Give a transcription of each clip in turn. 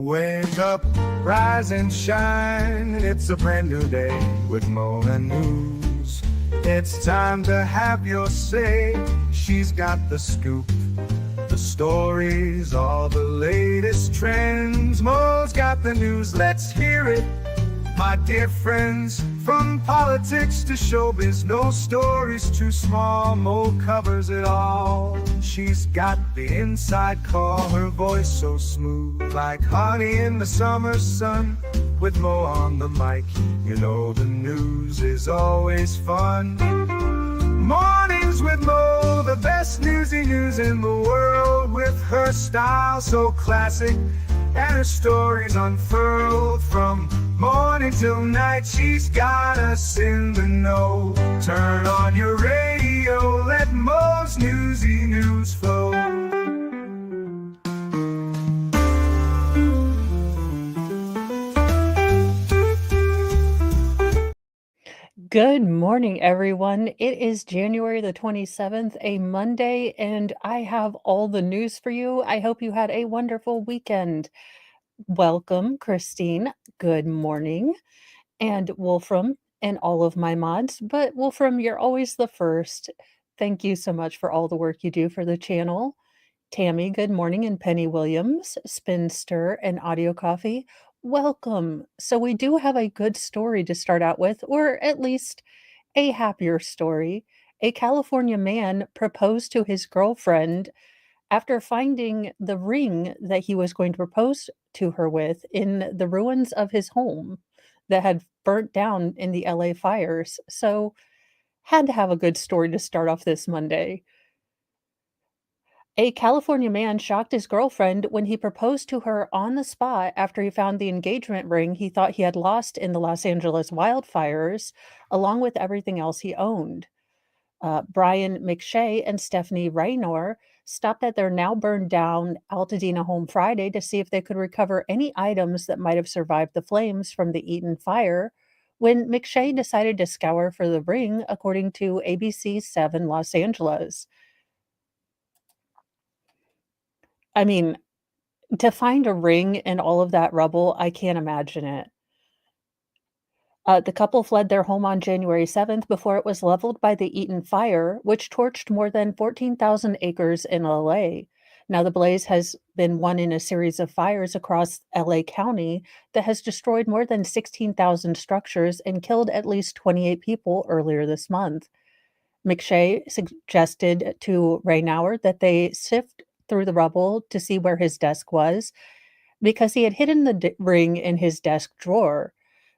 Wake up, rise and shine. It's a brand new day with Mo and News. It's time to have your say. She's got the scoop, the stories, all the latest trends. Mo's got the news, let's hear it. My dear friends, from politics to showbiz, no story's too small. Mo covers it all. She's got the inside call, her voice so smooth, like honey in the summer sun. With Mo on the mic, you know the news is always fun. Mornings with Mo, the best newsy news in the world. With her style so classic and her stories unfurled, from morning till night, she's got us in the know. Turn on your radio, let Mo's newsy news flow. Good morning, everyone. It is January the 27th, a Monday, and I have all the news for you. I hope you had a wonderful weekend. Welcome, Christine. Good morning. And Wolfram and all of my mods. But Wolfram, you're always the first. Thank you so much for all the work you do for the channel. Tammy, good morning, and Penny Williams, Spinster, and Audio Coffee. Welcome. So, we do have a good story to start out with, or at least a happier story. A California man proposed to his girlfriend after finding the ring that he was going to propose to her with in the ruins of his home that had burnt down in the LA fires. So, had to have a good story to start off this Monday. A California man shocked his girlfriend when he proposed to her on the spot after he found the engagement ring he thought he had lost in the Los Angeles wildfires, along with everything else he owned. Brian McShay and Stephanie Raynor stopped at their now burned down Altadena home Friday to see if they could recover any items that might have survived the flames from the Eaton fire when McShay decided to scour for the ring, according to ABC 7 Los Angeles. I mean, to find a ring in all of that rubble, I can't imagine it. The couple fled their home on January 7th before it was leveled by the Eaton fire, which torched more than 14,000 acres in LA. Now, the blaze has been one in a series of fires across LA County that has destroyed more than 16,000 structures and killed at least 28 people earlier this month. McShay suggested to Raynauer that they sift through the rubble to see where his desk was, because he had hidden the ring in his desk drawer,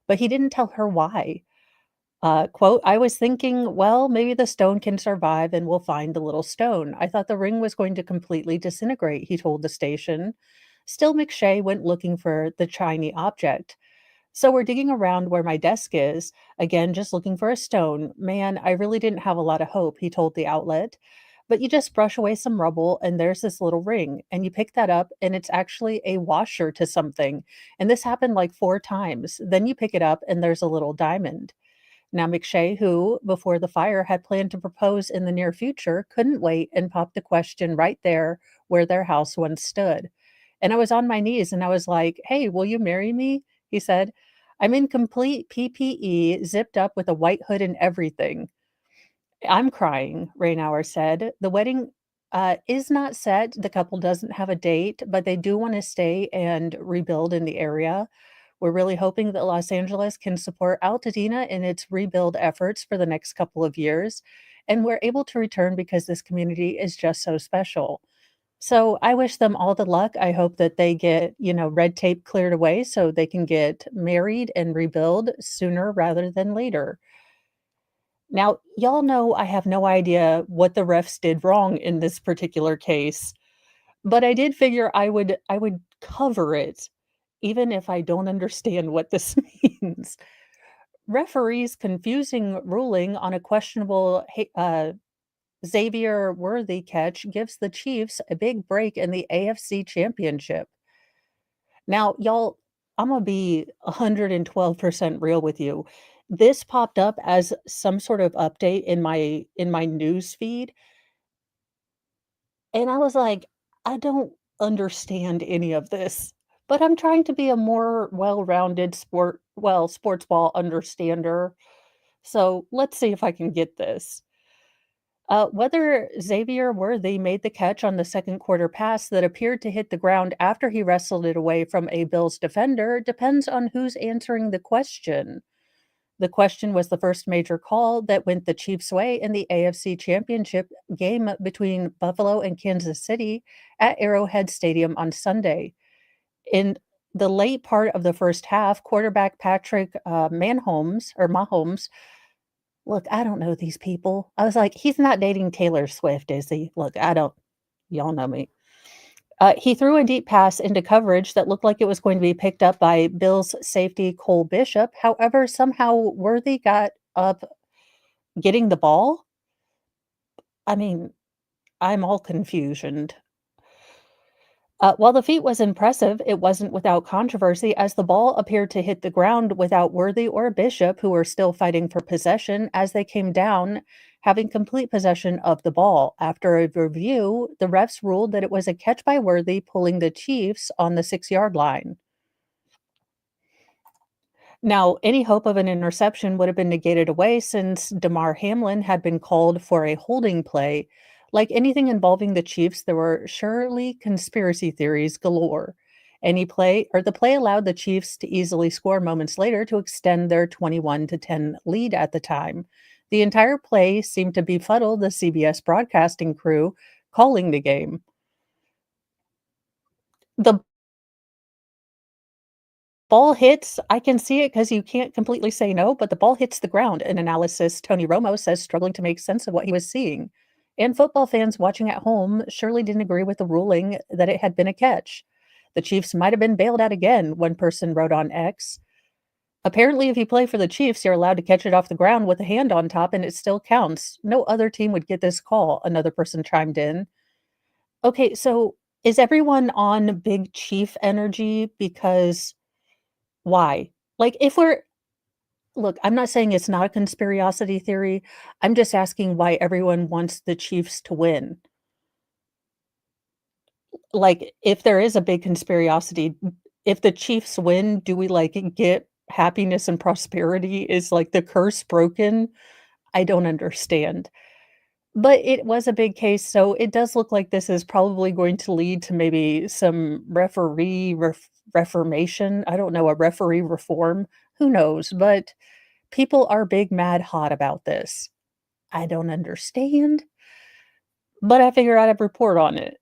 but he didn't tell her why. Quote, I was thinking, well, maybe the stone can survive and we'll find the little stone. I thought the ring was going to completely disintegrate, he told the station. Still, McShay went looking for the shiny object. So we're digging around where my desk is, again, just looking for a stone. Man, I really didn't have a lot of hope, he told the outlet. But you just brush away some rubble and there's this little ring, and you pick that up and it's actually a washer to something. And this happened like 4 times. Then you pick it up and there's a little diamond. Now, McShay, who before the fire had planned to propose in the near future, couldn't wait and popped the question right there where their house once stood. And I was on my knees and I was like, hey, will you marry me? He said. I'm in complete PPE, zipped up with a white hood and everything. I'm crying, Raynauer said. The wedding is not set. The couple doesn't have a date, but they do want to stay and rebuild in the area. We're really hoping that Los Angeles can support Altadena in its rebuild efforts for the next couple of years. And we're able to return because this community is just so special. So I wish them all the luck. I hope that they get, red tape cleared away so they can get married and rebuild sooner rather than later. Now, y'all know I have no idea what the refs did wrong in this particular case, but I did figure I would cover it even if I don't understand what this means. Referees' confusing ruling on a questionable Xavier Worthy catch gives the Chiefs a big break in the AFC Championship. Now, y'all, I'm gonna be 112% real with you. This popped up as some sort of update in my news feed, and I was like, "I don't understand any of this." but I'm trying to be a more well-rounded sports ball understander. So let's see if I can get this. Whether Xavier Worthy made the catch on the second quarter pass that appeared to hit the ground after he wrestled it away from a Bills defender depends on who's answering the question. The question was the first major call that went the Chiefs' way in the AFC Championship game between Buffalo and Kansas City at Arrowhead Stadium on Sunday. In the late part of the first half, quarterback Patrick Mahomes. Look, I don't know these people. I was like, he's not dating Taylor Swift, is he? Look, I don't, y'all know me. He threw a deep pass into coverage that looked like it was going to be picked up by Bills safety Cole Bishop. However, somehow Worthy got up getting the ball. I mean, I'm all confusioned. While the feat was impressive, it wasn't without controversy as the ball appeared to hit the ground without Worthy or Bishop, who were still fighting for possession as they came down, having complete possession of the ball. After a review, the refs ruled that it was a catch by Worthy, pulling the Chiefs on the 6-yard line. Now, any hope of an interception would have been negated away since Damar Hamlin had been called for a holding play. Like anything involving the Chiefs, there were surely conspiracy theories galore. The play allowed the Chiefs to easily score moments later to extend their 21-10 lead at the time. The entire play seemed to befuddle the CBS broadcasting crew calling the game. The ball hits, I can see it because you can't completely say no, but the ball hits the ground. An analysis, Tony Romo says, struggling to make sense of what he was seeing. And football fans watching at home surely didn't agree with the ruling that it had been a catch. The Chiefs might have been bailed out again, one person wrote on X. Apparently, if you play for the Chiefs, you're allowed to catch it off the ground with a hand on top and it still counts. No other team would get this call, another person chimed in. Okay, so is everyone on big Chief energy because why? Like, if we're look, I'm not saying it's not a conspiracy theory. I'm just asking why everyone wants the Chiefs to win. Like, if there is a big conspiracy, if the Chiefs win, do we, like, get happiness and prosperity? Is, like, the curse broken? I don't understand. But it was a big case, so it does look like this is probably going to lead to maybe some reformation. I don't know, a referee reform. Who knows? But people are big, mad, hot about this. I don't understand, but I figure I'd report on it.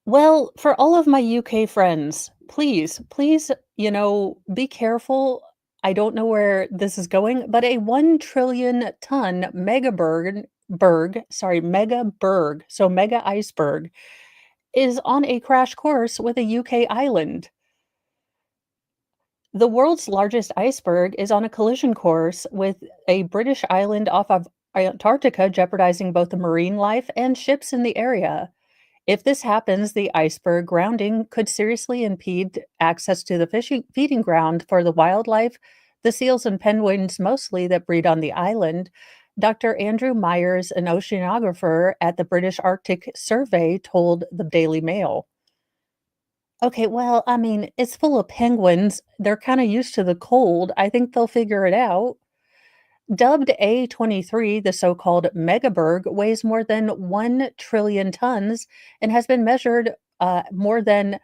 Well, for all of my UK friends, please, be careful. I don't know where this is going, but a 1 trillion ton mega berg, so mega iceberg, is on a crash course with a UK island. The world's largest iceberg is on a collision course with a British island off of Antarctica, jeopardizing both the marine life and ships in the area. If this happens, the iceberg grounding could seriously impede access to the feeding ground for the wildlife, the seals and penguins mostly that breed on the island. Dr. Andrew Myers, an oceanographer at the British Arctic Survey, told the Daily Mail. Okay, well, I mean, it's full of penguins. They're kind of used to the cold. I think they'll figure it out. Dubbed A23, the so-called megaberg weighs more than 1 trillion tons and has been measured more than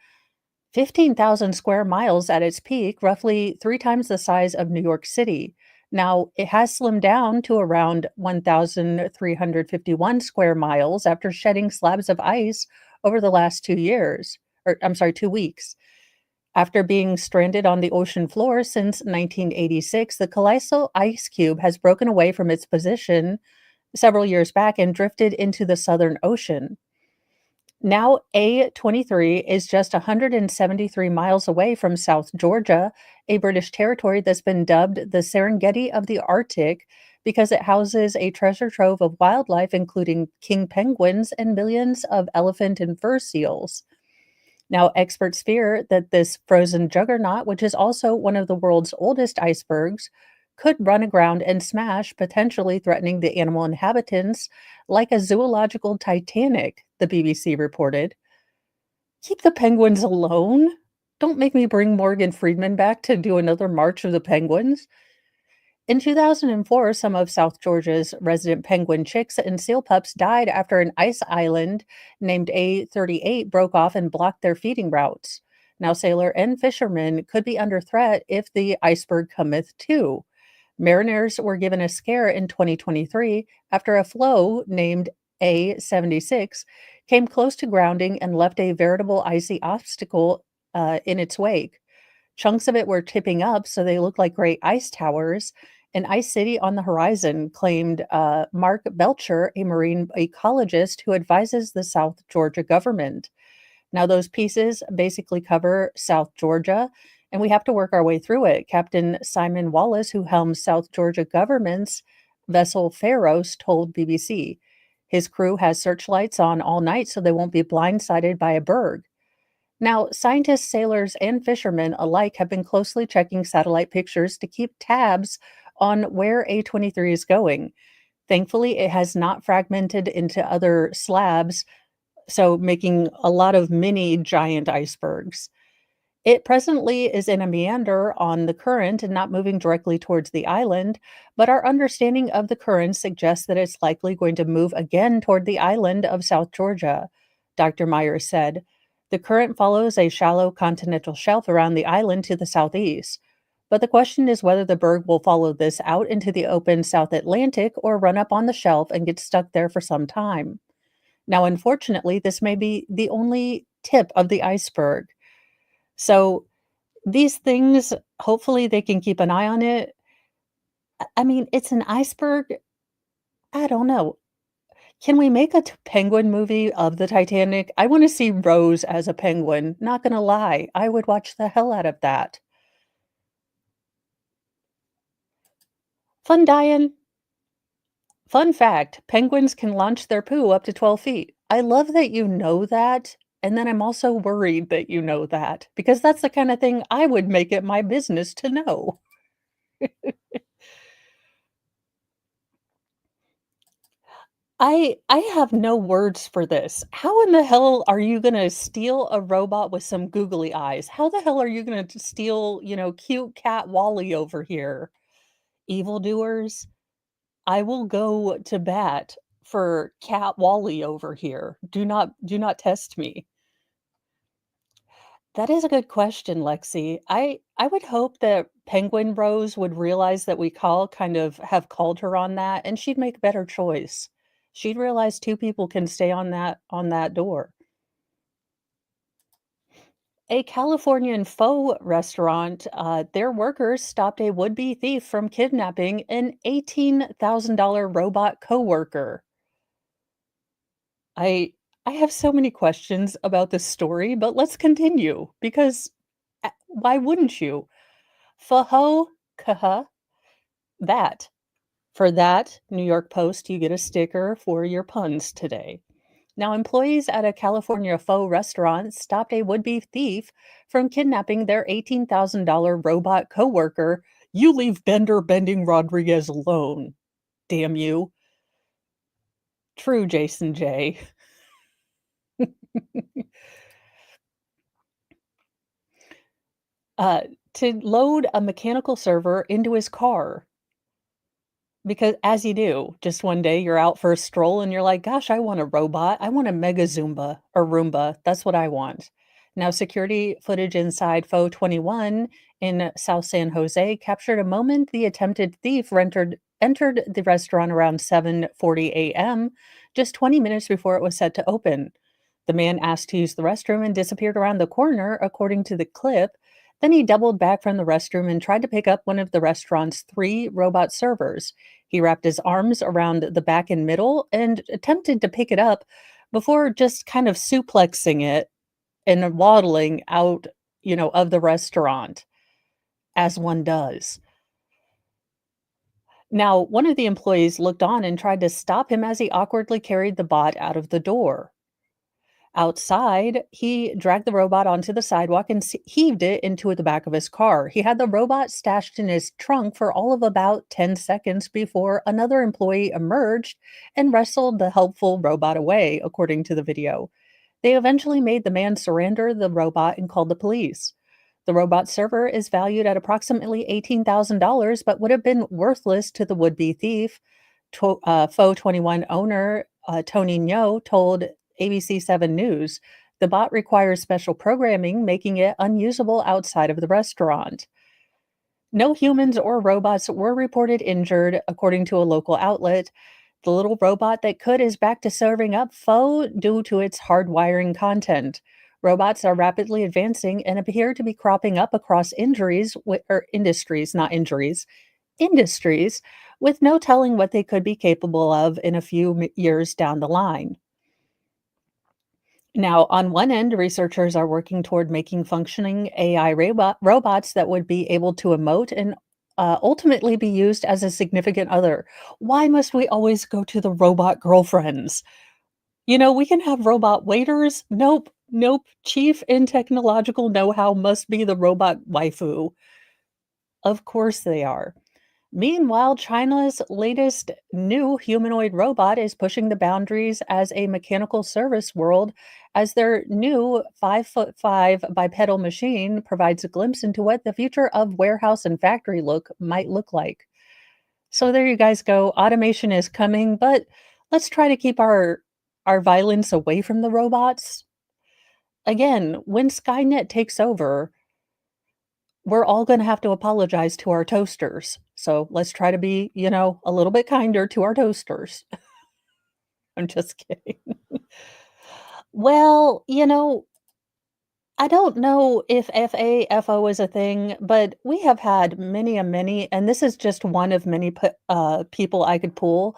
15,000 square miles at its peak, roughly 3 times the size of New York City. Now, it has slimmed down to around 1,351 square miles after shedding slabs of ice over the last 2 years, or I'm sorry, 2 weeks. After being stranded on the ocean floor since 1986, the colossal ice cube has broken away from its position several years back and drifted into the Southern Ocean. Now, A23 is just 173 miles away from South Georgia, a British territory that's been dubbed the Serengeti of the Arctic because it houses a treasure trove of wildlife, including king penguins and millions of elephant and fur seals. Now, experts fear that this frozen juggernaut, which is also one of the world's oldest icebergs, could run aground and smash, potentially threatening the animal inhabitants like a zoological Titanic, the BBC reported. Keep the penguins alone. Don't make me bring Morgan Freeman back to do another March of the Penguins. In 2004, some of South Georgia's resident penguin chicks and seal pups died after an ice island named A38 broke off and blocked their feeding routes. Now, sailor and fishermen could be under threat if the iceberg cometh too. Mariners were given a scare in 2023 after a floe named A76 came close to grounding and left a veritable icy obstacle in its wake. Chunks of it were tipping up, so they looked like great ice towers. An ice city on the horizon, claimed Mark Belcher, a marine ecologist who advises the South Georgia government. Now, those pieces basically cover South Georgia, and we have to work our way through it. Captain Simon Wallace, who helms South Georgia government's vessel Pharos, told BBC. His crew has searchlights on all night so they won't be blindsided by a berg. Now, scientists, sailors, and fishermen alike have been closely checking satellite pictures to keep tabs on where A23 is going. Thankfully, it has not fragmented into other slabs, so making a lot of mini giant icebergs. It presently is in a meander on the current and not moving directly towards the island, but our understanding of the current suggests that it's likely going to move again toward the island of South Georgia, Dr. Myers said. The current follows a shallow continental shelf around the island to the southeast. But the question is whether the berg will follow this out into the open South Atlantic or run up on the shelf and get stuck there for some time. Now, unfortunately, this may be the only tip of the iceberg. So these things, hopefully they can keep an eye on it. I mean, it's an iceberg. I don't know. Can we make a penguin movie of the Titanic? I wanna see Rose as a penguin, not gonna lie, I would watch the hell out of that. Fun Diane. Fun fact, penguins can launch their poo up to 12 feet. I love that you know that, and then I'm also worried that you know that, because that's the kinda thing I would make it my business to know. I have no words for this. How in the hell are you gonna steal a robot with some googly eyes? How the hell are you gonna steal, cute cat Wally over here? Evildoers, I will go to bat for cat Wally over here. Do not test me. That is a good question, Lexi. I would hope that Penguin Rose would realize that we call kind of have called her on that, and she'd make a better choice. She'd realize 2 people can stay on that door. A Californian pho restaurant, their workers stopped a would-be thief from kidnapping an $18,000 robot coworker. I I have so many questions about this story, but let's continue because why wouldn't you? Faho kaha that. For that, New York Post, you get a sticker for your puns today. Now, employees at a California faux restaurant stopped a would-be thief from kidnapping their $18,000 robot coworker. You leave Bender Bending Rodriguez alone. Damn you. True, Jason J. uh, to load a mechanical server into his car. Because as you do, just one day you're out for a stroll and you're like, "Gosh, I want a robot. I want a Mega Zumba or Roomba. That's what I want." Now, security footage inside Fo 21 in South San Jose captured a moment the attempted thief entered the restaurant around 7:40 a.m., just 20 minutes before it was set to open. The man asked to use the restroom and disappeared around the corner, according to the clip. Then he doubled back from the restroom and tried to pick up one of the restaurant's 3 robot servers. He wrapped his arms around the back and middle and attempted to pick it up before just kind of suplexing it and waddling out, of the restaurant, as one does. Now, one of the employees looked on and tried to stop him as he awkwardly carried the bot out of the door. Outside, he dragged the robot onto the sidewalk and heaved it into the back of his car. He had the robot stashed in his trunk for all of about 10 seconds before another employee emerged and wrestled the helpful robot away, according to the video. They eventually made the man surrender the robot and called the police. The robot server is valued at approximately $18,000, but would have been worthless to the would be thief. Faux 21 owner Tony Ngo told ABC7 News the bot requires special programming, making it unusable outside of the restaurant. No humans or robots were reported injured, according to a local outlet. The little robot that could is back to serving up pho due to its hardwiring content. Robots are rapidly advancing and appear to be cropping up across industries, not injuries, industries, with no telling what they could be capable of in a few years down the line. Now, on one end, researchers are working toward making functioning AI robots that would be able to emote and ultimately be used as a significant other. Why must we always go to the robot girlfriends? We can have robot waiters. Nope, nope. Chief in technological know how must be the robot waifu. Of course they are. Meanwhile, China's latest new humanoid robot is pushing the boundaries as a mechanical service world as their new 5'5" bipedal machine provides a glimpse into what the future of warehouse and factory might look like. So there you guys go. Automation is coming, but let's try to keep our violence away from the robots. Again, when Skynet takes over, we're all gonna have to apologize to our toasters. So let's try to be, a little bit kinder to our toasters. I'm just kidding. Well, I don't know if FAFO is a thing, but we have had many, and this is just one of many people I could pull.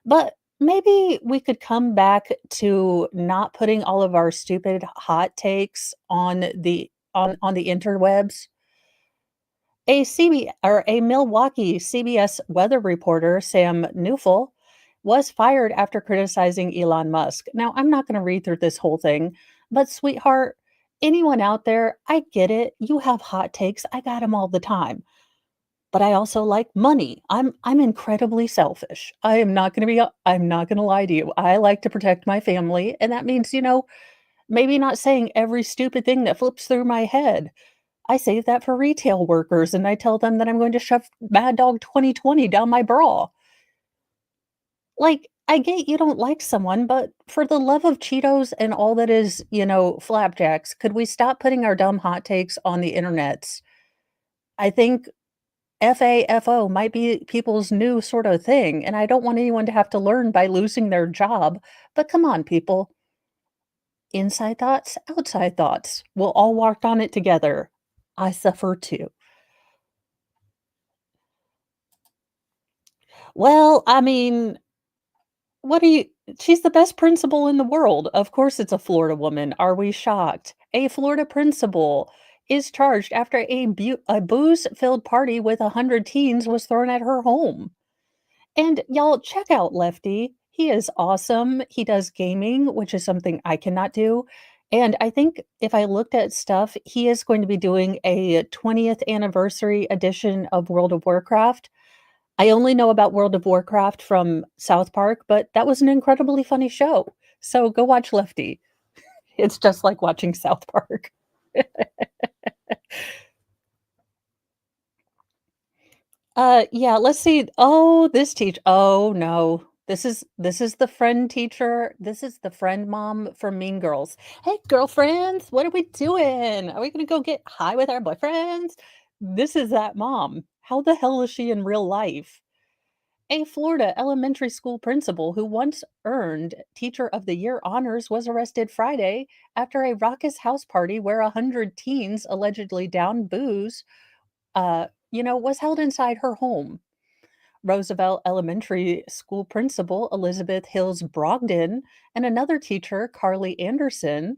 But maybe we could come back to not putting all of our stupid hot takes on the interwebs. A Milwaukee CBS weather reporter, Sam Neufel, was fired after criticizing Elon Musk. Now, I'm not going to read through this whole thing, but sweetheart, anyone out there, I get it. You have hot takes. I got them all the time. But I also like money. I'm incredibly selfish. I'm not going to lie to you. I like to protect my family, and that means, maybe not saying every stupid thing that flips through my head. I save that for retail workers, and I tell them that I'm going to shove Mad Dog 2020 down my bra. Like, I get you don't like someone, but for the love of Cheetos and all that is, flapjacks, could we stop putting our dumb hot takes on the internets? I think FAFO might be people's new sort of thing, and I don't want anyone to have to learn by losing their job. But come on, people. Inside thoughts, outside thoughts. We'll all walk on it together. I suffer too. Well, I mean, what do you she's the best principal in the world. Of course it's a Florida woman. Are we shocked? A Florida principal is charged after a booze-filled party with 100 teens was thrown at her home. And y'all check out Lefty. He is awesome. He does gaming, which is something I cannot do. And I think if I looked at stuff, he is going to be doing a 20th anniversary edition of World of Warcraft. I only know about World of Warcraft from South Park, but that was an incredibly funny show. So go watch Lefty. It's just like watching South Park. Yeah, let's see. Oh, this teach oh no. This is the friend teacher. This is the friend mom from Mean Girls. Hey girlfriends, what are we doing? Are we gonna go get high with our boyfriends? This is that mom. How the hell is she in real life? A Florida elementary school principal who once earned Teacher of the Year honors was arrested Friday after a raucous house party where 100 teens allegedly downed booze, was held inside her home. Roosevelt Elementary School principal Elizabeth Hills Brogdon and another teacher, Carly Anderson.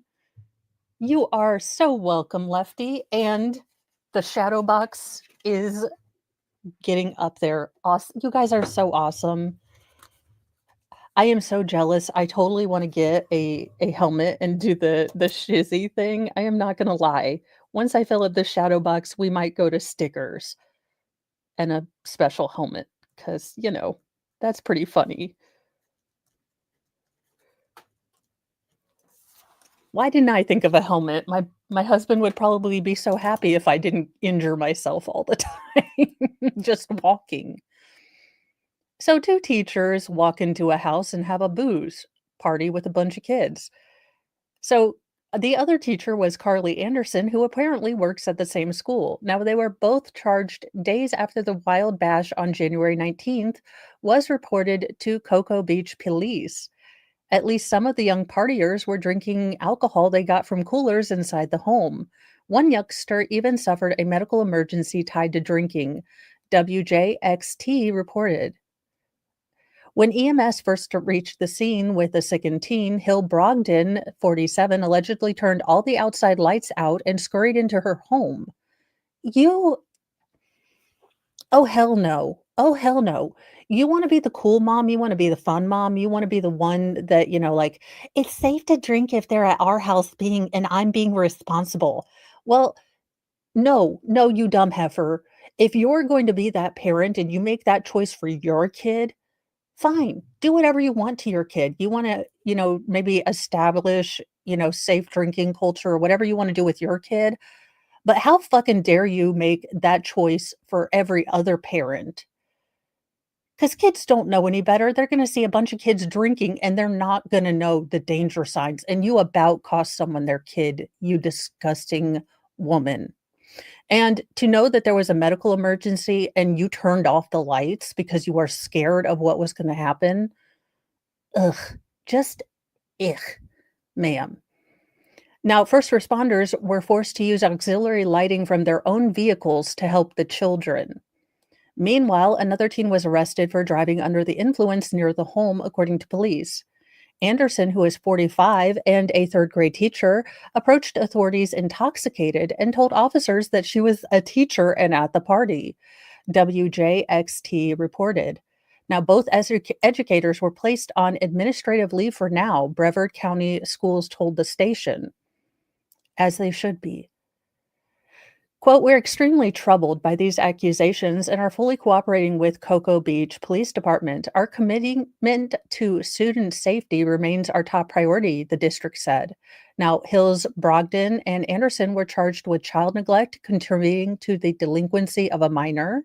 You are so welcome, Lefty. And the shadow box is getting up there. Awesome. You guys are so awesome. I am so jealous. I totally want to get a helmet and do the shizzy thing. I am not gonna lie. Once I fill up the shadow box, we might go to stickers and a special helmet because that's pretty funny. Why didn't I think of a helmet? My husband would probably be so happy if I didn't injure myself all the time just walking. So 2 teachers walk into a house and have a booze party with a bunch of kids. So, the other teacher was Carly Anderson, who apparently works at the same school. Now, they were both charged days after the wild bash on January 19th was reported to Cocoa Beach police. At least some of the young partiers were drinking alcohol they got from coolers inside the home. One youngster even suffered a medical emergency tied to drinking, WJXT reported. When EMS first reached the scene with the sickened teen, Hill Brogdon, 47, allegedly turned all the outside lights out and scurried into her home. You Oh, hell no. Oh, hell no. You wanna be the cool mom, you wanna be the fun mom, you wanna be the one that, like, "It's safe to drink if they're at our house being and I'm being responsible." Well, no, no, you dumb heifer. If you're going to be that parent and you make that choice for your kid, fine. Do whatever you want to your kid. You wanna, maybe establish, safe drinking culture or whatever you wanna do with your kid, but how fucking dare you make that choice for every other parent? Because kids don't know any better. They're gonna see a bunch of kids drinking, and they're not gonna know the danger signs, and you about cost someone their kid, you disgusting woman. And to know that there was a medical emergency and you turned off the lights because you are scared of what was gonna happen, ugh, just ugh, ma'am. Now, first responders were forced to use auxiliary lighting from their own vehicles to help the children. Meanwhile, another teen was arrested for driving under the influence near the home, according to police. Anderson, who is 45 and a third grade teacher, approached authorities intoxicated and told officers that she was a teacher and at the party, WJXT reported. Now, both educators were placed on administrative leave for now, Brevard County Schools told the station, as they should be. Quote, "We're extremely troubled by these accusations and are fully cooperating with Cocoa Beach Police Department. Our commitment to student safety remains our top priority," the district said. Now, Hills, Brogdon, and Anderson were charged with child neglect, contributing to the delinquency of a minor,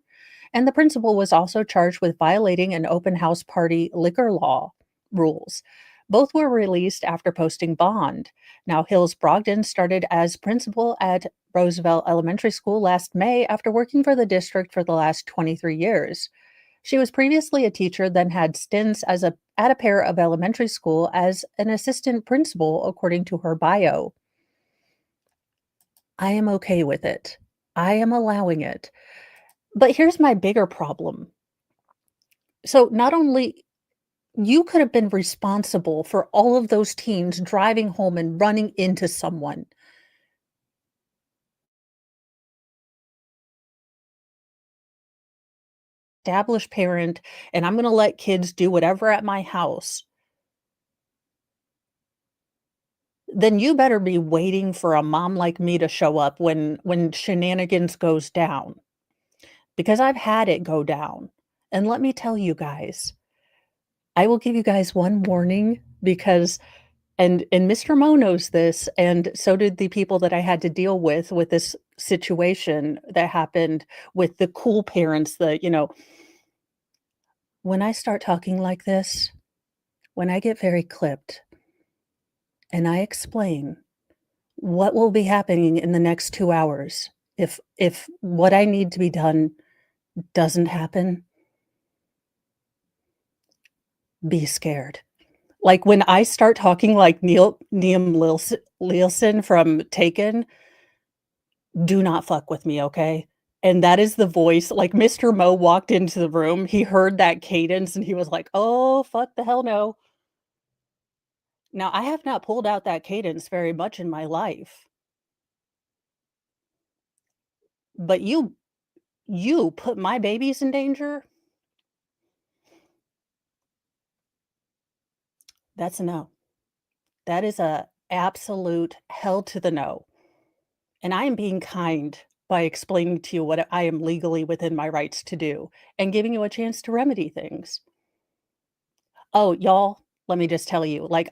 and the principal was also charged with violating an open house party liquor law rules. Both were released after posting bond. Now, Hills Brogdon started as principal at Roosevelt Elementary School last May after working for the district for the last 23 years. She was previously a teacher, then had stints at a pair of elementary school as an assistant principal, according to her bio. I am okay with it. I am allowing it. But here's my bigger problem. So not only you could have been responsible for all of those teens driving home and running into someone. Established parent, and I'm gonna let kids do whatever at my house, then you better be waiting for a mom like me to show up when shenanigans goes down, because I've had it go down. And let me tell you guys, I will give you guys one warning because and Mr. Mo knows this, and so did the people that I had to deal with this situation that happened with the cool parents that, when I start talking like this, when I get very clipped and I explain what will be happening in the next 2 hours if what I need to be done doesn't happen, be scared. Like, when I start talking like Liam Leeson from Taken, do not fuck with me, okay? And that is the voice like, Mr. Mo walked into the room, he heard that cadence, and he was like, "Oh, fuck the hell no." Now, I have not pulled out that cadence very much in my life, but you put my babies in danger, that's a no. That is a absolute hell to the no, and I am being kind by explaining to you what I am legally within my rights to do and giving you a chance to remedy things. Oh, y'all, let me just tell you, like,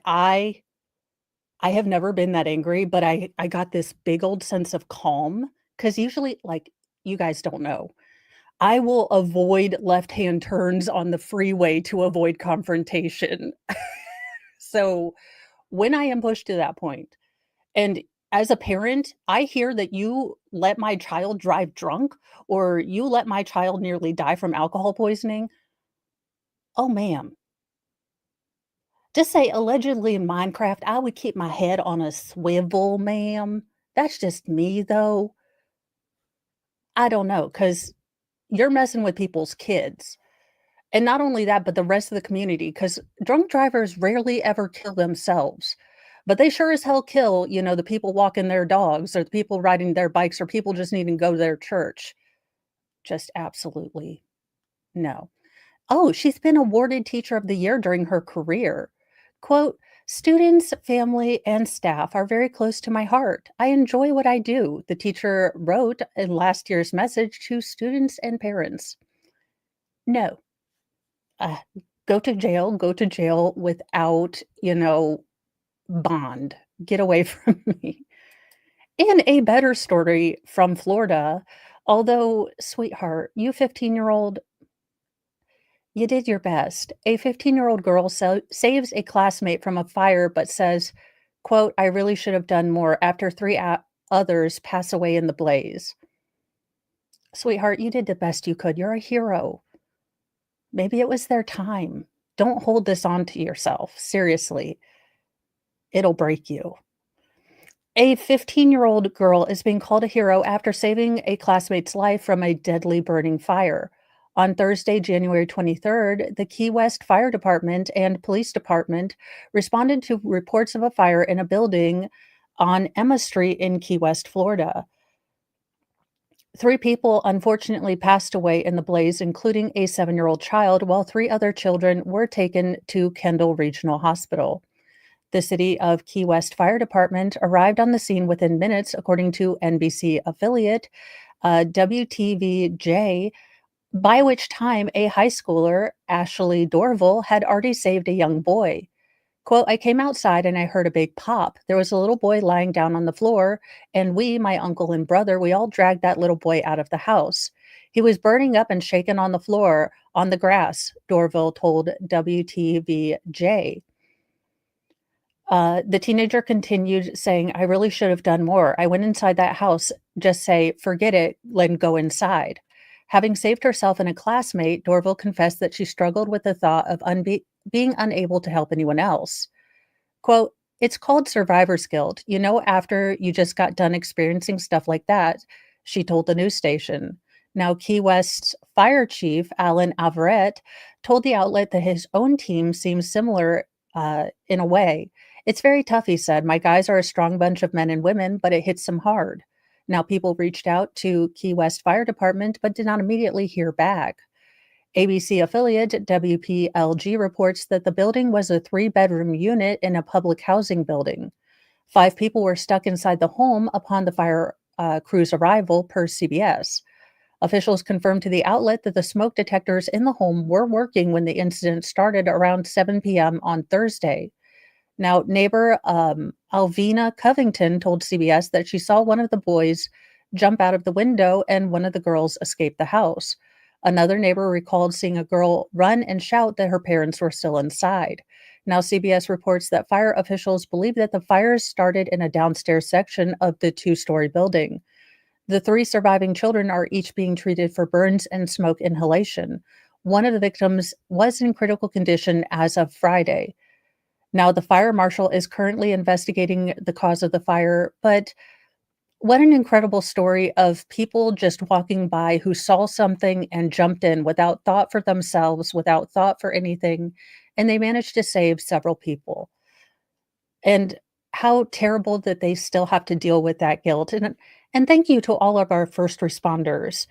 I have never been that angry, but I got this big old sense of calm because usually, like, you guys don't know, I will avoid left-hand turns on the freeway to avoid confrontation. So, when I am pushed to that point, and as a parent, I hear that you let my child drive drunk or you let my child nearly die from alcohol poisoning. Oh, ma'am. Just say allegedly in Minecraft, I would keep my head on a swivel, ma'am. That's just me, though. I don't know, because 'cause you're messing with people's kids. And not only that, but the rest of the community, because drunk drivers rarely ever kill themselves. But they sure as hell kill, the people walking their dogs or the people riding their bikes or people just needing to go to their church. Just absolutely no. Oh, she's been awarded Teacher of the Year during her career. Quote, "Students, family, and staff are very close to my heart. I enjoy what I do," the teacher wrote in last year's message to students and parents. No, uh, go to jail without, bond. Get away from me. And a better story from Florida, although, sweetheart, you 15-year-old, you did your best. A 15-year-old girl saves a classmate from a fire, but says, quote, "I really should have done more after three others pass away in the blaze." Sweetheart, you did the best you could. You're a hero. Maybe it was their time. Don't hold this on to yourself. Seriously, it'll break you. A 15-year-old girl is being called a hero after saving a classmate's life from a deadly burning fire. On Thursday, January 23rd, the Key West Fire Department and Police Department responded to reports of a fire in a building on Emma Street in Key West, Florida. Three people unfortunately passed away in the blaze, including a 7-year-old child, while three other children were taken to Kendall Regional Hospital. The City of Key West Fire Department arrived on the scene within minutes, according to NBC affiliate WTVJ, by which time a high schooler, Ashley Dorval, had already saved a young boy. Quote, "I came outside and I heard a big pop. There was a little boy lying down on the floor, and we, my uncle and brother, we all dragged that little boy out of the house. He was burning up and shaken on the floor on the grass," Dorval told WTVJ. The teenager continued saying, "I really should have done more. I went inside that house, just say, forget it, then go inside." Having saved herself and a classmate, Dorval confessed that she struggled with the thought of being unable to help anyone else. Quote, "It's called survivor's guilt. After you just got done experiencing stuff like that," she told the news station. Now, Key West's fire chief, Alan Alvaret, told the outlet that his own team seems similar in a way. "It's very tough," he said. "My guys are a strong bunch of men and women, but it hits them hard." Now, people reached out to Key West Fire Department, but did not immediately hear back. ABC affiliate WPLG reports that the building was a three-bedroom unit in a public housing building. Five people were stuck inside the home upon the fire crew's arrival, per CBS. Officials confirmed to the outlet that the smoke detectors in the home were working when the incident started around 7 p.m. on Thursday. Now, neighbor Alvina Covington told CBS that she saw one of the boys jump out of the window and one of the girls escape the house. Another neighbor recalled seeing a girl run and shout that her parents were still inside. Now, CBS reports that fire officials believe that the fires started in a downstairs section of the two-story building. The three surviving children are each being treated for burns and smoke inhalation. One of the victims was in critical condition as of Friday. Now, the fire marshal is currently investigating the cause of the fire, but what an incredible story of people just walking by who saw something and jumped in without thought for themselves, without thought for anything, and they managed to save several people. And how terrible that they still have to deal with that guilt. And thank you to all of our first responders.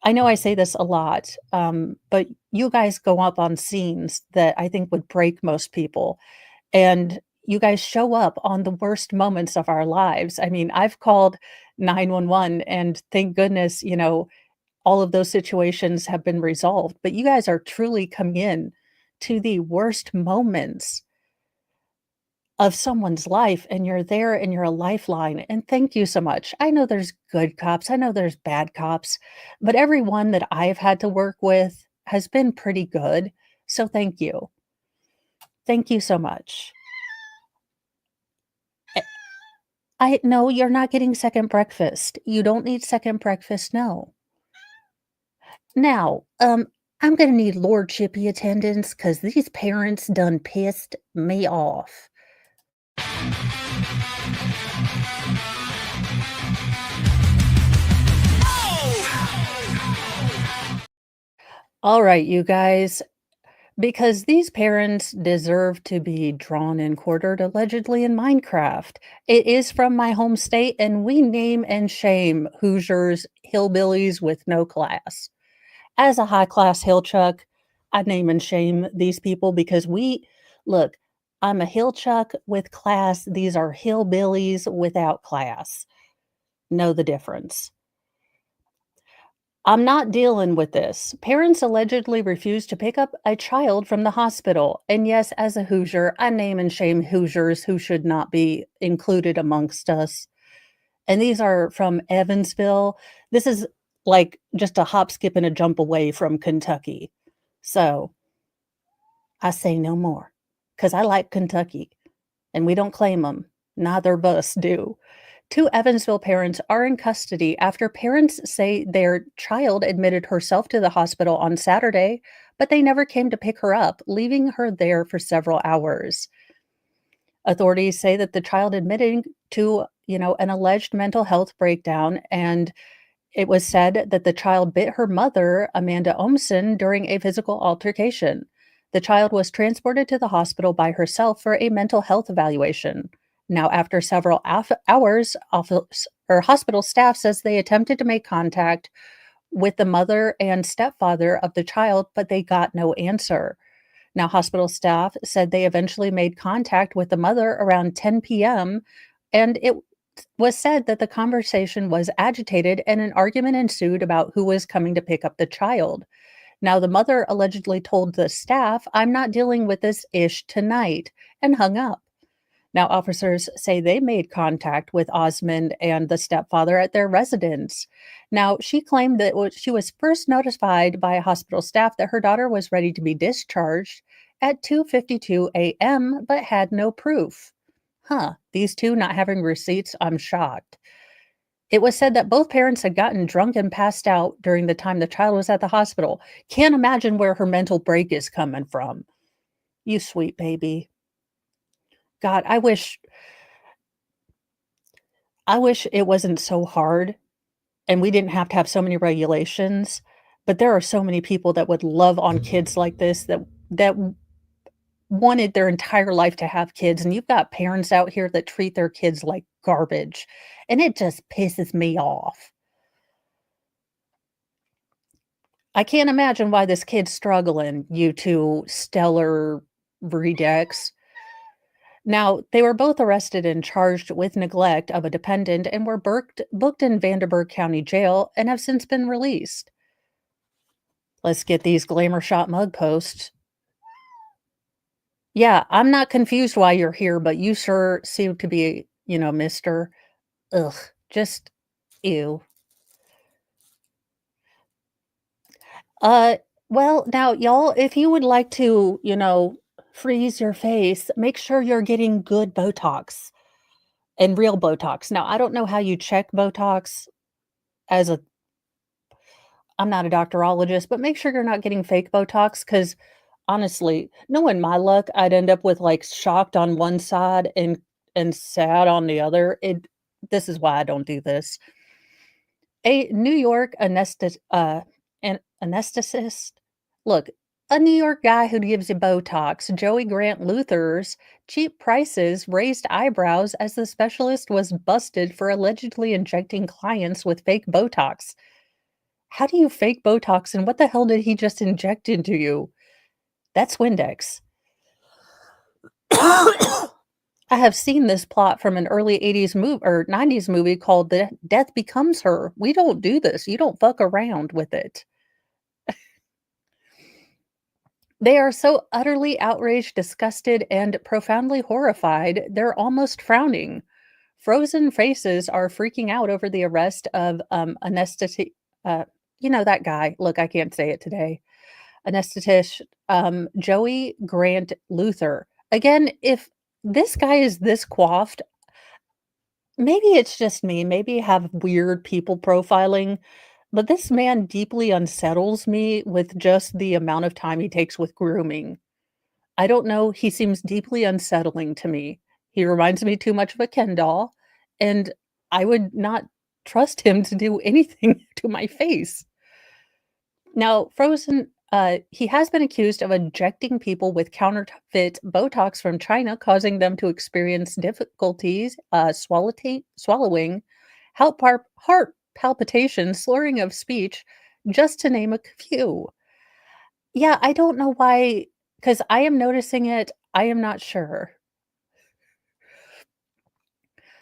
I know I say this a lot, but you guys go up on scenes that I think would break most people. And you guys show up on the worst moments of our lives. I mean, I've called 911 and thank goodness, all of those situations have been resolved, but you guys are truly coming in to the worst moments. of someone's life, and you're there and you're a lifeline, and thank you so much. I know there's good cops, I know there's bad cops, but everyone that I've had to work with has been pretty good, so thank you. Thank you so much. Eh, I no, you're not getting second breakfast. You don't need second breakfast, no. Now, I'm gonna need Lord Chippy attendance because these parents done pissed me off. All right, you guys, because these parents deserve to be drawn and quartered allegedly in Minecraft. It is from my home state, and we name and shame Hoosiers hillbillies with no class. As a high class hill chuck, I name and shame these people because look, I'm a hill chuck with class. These are hillbillies without class. Know the difference. I'm not dealing with this. Parents allegedly refused to pick up a child from the hospital. And yes, as a Hoosier, I name and shame Hoosiers who should not be included amongst us. And these are from Evansville. This is like just a hop, skip, and a jump away from Kentucky. So I say no more because I like Kentucky and we don't claim them. Neither of us do. Two Evansville parents are in custody after parents say their child admitted herself to the hospital on Saturday, but they never came to pick her up, leaving her there for several hours. Authorities say that the child admitting to, an alleged mental health breakdown, and it was said that the child bit her mother, Amanda Omsen, during a physical altercation. The child was transported to the hospital by herself for a mental health evaluation. Now, after several hours, hospital staff says they attempted to make contact with the mother and stepfather of the child, but they got no answer. Now, hospital staff said they eventually made contact with the mother around 10 p.m., and it was said that the conversation was agitated and an argument ensued about who was coming to pick up the child. Now, the mother allegedly told the staff, "I'm not dealing with this ish tonight," and hung up. Now, officers say they made contact with Osmond and the stepfather at their residence. Now, she claimed that she was first notified by hospital staff that her daughter was ready to be discharged at 2:52 a.m., but had no proof. Huh, these two not having receipts, I'm shocked. It was said that both parents had gotten drunk and passed out during the time the child was at the hospital. Can't imagine where her mental break is coming from. You sweet baby. God, I wish it wasn't so hard and we didn't have to have so many regulations, but there are so many people that would love on kids like this that wanted their entire life to have kids, and you've got parents out here that treat their kids like garbage, and it just pisses me off. I can't imagine why this kid's struggling, you 2 stellar redecks. Now, they were both arrested and charged with neglect of a dependent and were booked in Vanderburgh County Jail and have since been released. Let's get these glamour shot mug posts. Yeah, I'm not confused why you're here, but you sure seem to be, mister. Ugh, just ew. Uh, well, now, y'all, if you would like to, freeze your face, make sure you're getting good Botox and real Botox. Now, I don't know how you check Botox as a I'm not a doctorologist, but make sure you're not getting fake Botox because honestly, knowing my luck, I'd end up with like shocked on one side and sad on the other. This is why I don't do this. A New York anesthetist. Look, a New York guy who gives you Botox, Joey Grant Luther's cheap prices raised eyebrows as the specialist was busted for allegedly injecting clients with fake Botox. How do you fake Botox, and what the hell did he just inject into you? That's Windex. I have seen this plot from an early 80s movie or 90s movie called The Death Becomes Her. We don't do this. You don't fuck around with it. They are so utterly outraged, disgusted, and profoundly horrified, they're almost frowning. Frozen faces are freaking out over the arrest of uh, that guy. Look, I can't say it today. Anesthetist Joey Grant Luther. Again, if this guy is this coiffed, maybe it's just me. Maybe I have weird people profiling, but this man deeply unsettles me with just the amount of time he takes with grooming. I don't know, he seems deeply unsettling to me. He reminds me too much of a Ken doll, and I would not trust him to do anything to my face. Now, he has been accused of injecting people with counterfeit Botox from China, causing them to experience difficulties swallowing, heart palpitations, slurring of speech, just to name a few. Yeah, I don't know why, because I am noticing it. I am not sure.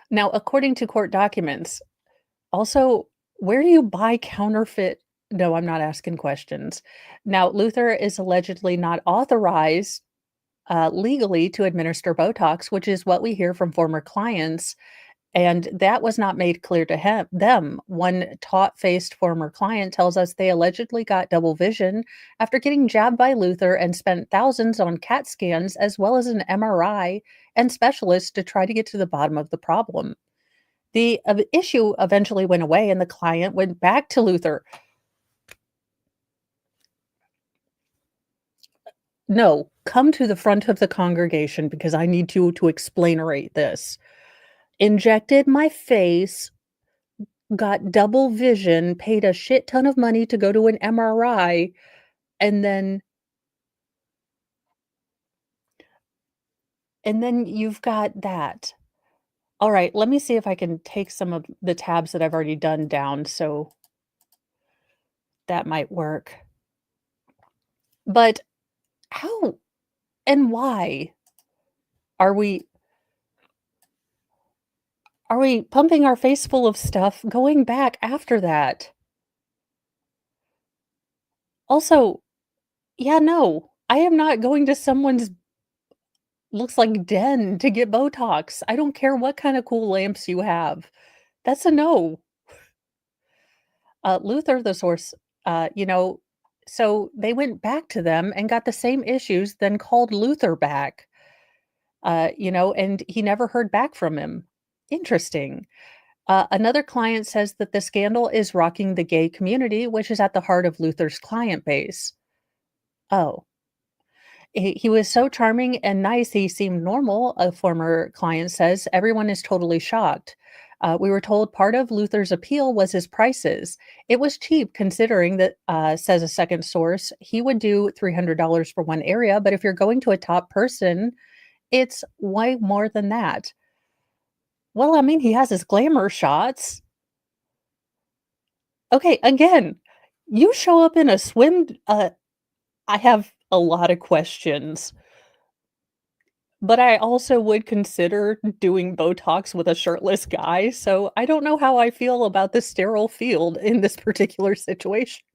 Now, according to court documents, also, where do you buy counterfeit? No, I'm not asking questions. Now, Luther is allegedly not authorized legally to administer Botox, which is what we hear from former clients. And that was not made clear to them. One taut faced former client tells us they allegedly got double vision after getting jabbed by Luther and spent thousands on CAT scans as well as an MRI and specialists to try to get to the bottom of the problem. The issue eventually went away and the client went back to Luther. No, come to the front of the congregation because I need to explainarate this. Injected my face, got double vision, paid a shit ton of money to go to an MRI, and then you've got that. All right, let me see if I can take some of the tabs that I've already done down, so that might work. But how and why are we are we pumping our face full of stuff going back after that? Also, yeah, no, I am not going to someone's looks like den to get Botox. I don't care what kind of cool lamps you have. That's a no. Luther, the source, uh, you know, so they went back to them and got the same issues, then called Luther back, and he never heard back from him. Interesting. Another client says that the scandal is rocking the gay community, which is at the heart of Luther's client base. Oh, he was so charming and nice, he seemed normal, a former client says. Everyone is totally shocked. We were told part of Luther's appeal was his prices. It was cheap considering that, says a second source, he would do $300 for one area, but if you're going to a top person, it's way more than that. Well, I mean, he has his glamour shots. Okay, again, you show up in a I have a lot of questions. But I also would consider doing Botox with a shirtless guy, so I don't know how I feel about the sterile field in this particular situation.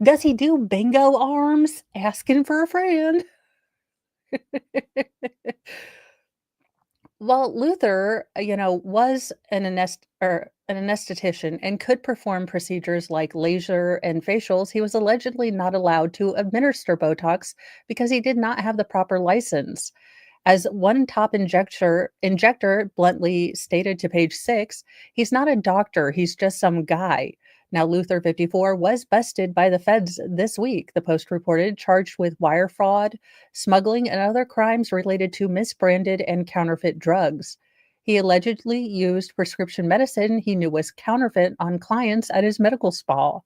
Does he do bingo arms? Asking for a friend. Well, Luther, was an anesthetician and could perform procedures like laser and facials. He was allegedly not allowed to administer Botox because he did not have the proper license. As one top injector bluntly stated to page 6, he's not a doctor, he's just some guy. Now, Luther 54 was busted by the feds this week, the Post reported, charged with wire fraud, smuggling, and other crimes related to misbranded and counterfeit drugs. He allegedly used prescription medicine he knew was counterfeit on clients at his medical spa,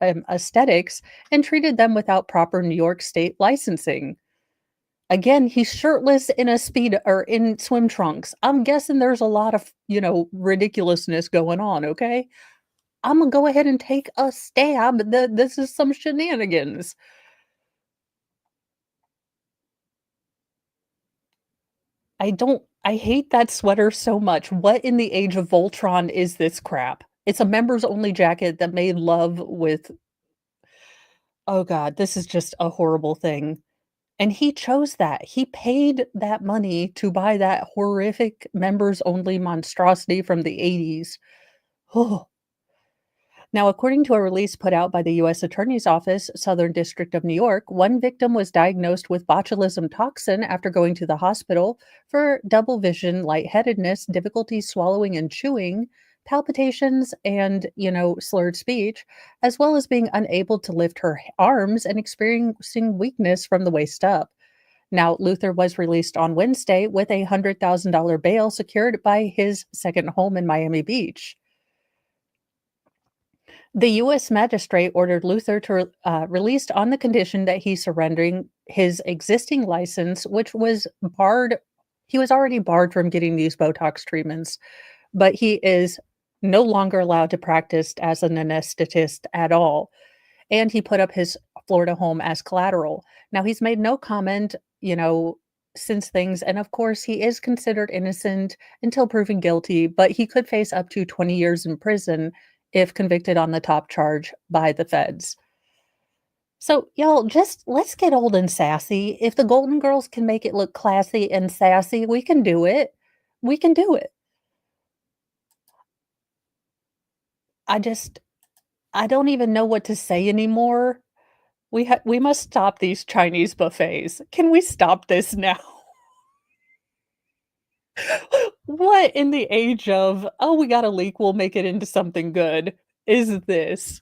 Aesthetics, and treated them without proper New York state licensing. Again, he's shirtless in a speed or in swim trunks. I'm guessing there's a lot of, ridiculousness going on, okay? Imma go ahead and take a stab that this is some shenanigans. I hate that sweater so much. What in the age of Voltron is this crap? It's a members only jacket that made love with Oh god, this is just a horrible thing. And he chose that. He paid that money to buy that horrific members only monstrosity from the '80s. Oh. Now, according to a release put out by the U.S. Attorney's Office, Southern District of New York, one victim was diagnosed with botulism toxin after going to the hospital for double vision, lightheadedness, difficulty swallowing and chewing, palpitations, and, slurred speech, as well as being unable to lift her arms and experiencing weakness from the waist up. Now, Luther was released on Wednesday with a $100,000 bail secured by his second home in Miami Beach. The U.S. magistrate ordered Luther to released on the condition that he's surrendering his existing license, which was barred. He was already barred from getting these Botox treatments, but he is no longer allowed to practice as an anesthetist at all. And he put up his Florida home as collateral. Now, he's made no comment, since things, and of course, he is considered innocent until proven guilty, but he could face up to 20 years in prison if convicted on the top charge by the feds. So, y'all, just let's get old and sassy. If the Golden Girls can make it look classy and sassy, we can do it. We can do it. I just, I don't even know what to say anymore. We must stop these Chinese buffets. Can we stop this now? What in the age of, "Oh, we got a leak, we'll make it into something good," is this?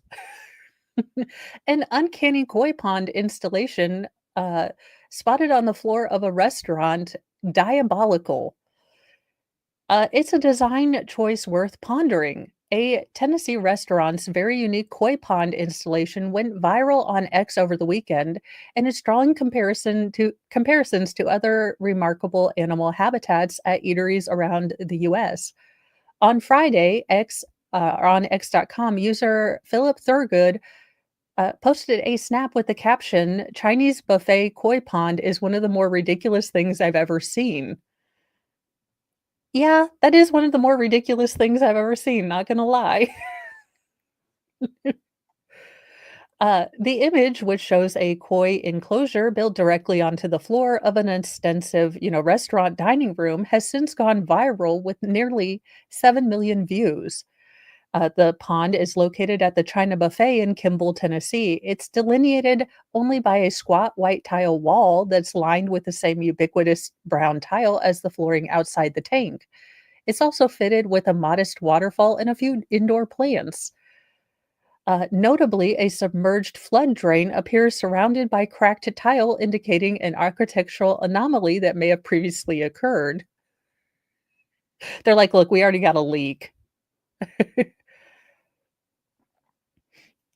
An uncanny koi pond installation, uh, spotted on the floor of a restaurant, diabolical. It's a design choice worth pondering. A Tennessee restaurant's very unique koi pond installation went viral on X over the weekend, and it's drawing comparisons to other remarkable animal habitats at eateries around the U.S. On Friday, on X.com, user Philip Thurgood posted a snap with the caption, "Chinese buffet koi pond is one of the more ridiculous things I've ever seen." Yeah, that is one of the more ridiculous things I've ever seen, not gonna lie. The image, which shows a koi enclosure built directly onto the floor of an extensive, restaurant dining room, has since gone viral with nearly 7 million views. The pond is located at the China Buffet in Kimball, Tennessee. It's delineated only by a squat white tile wall that's lined with the same ubiquitous brown tile as the flooring outside the tank. It's also fitted with a modest waterfall and a few indoor plants. Notably, a submerged flood drain appears surrounded by cracked tile, indicating an architectural anomaly that may have previously occurred. They're like, look, we already got a leak.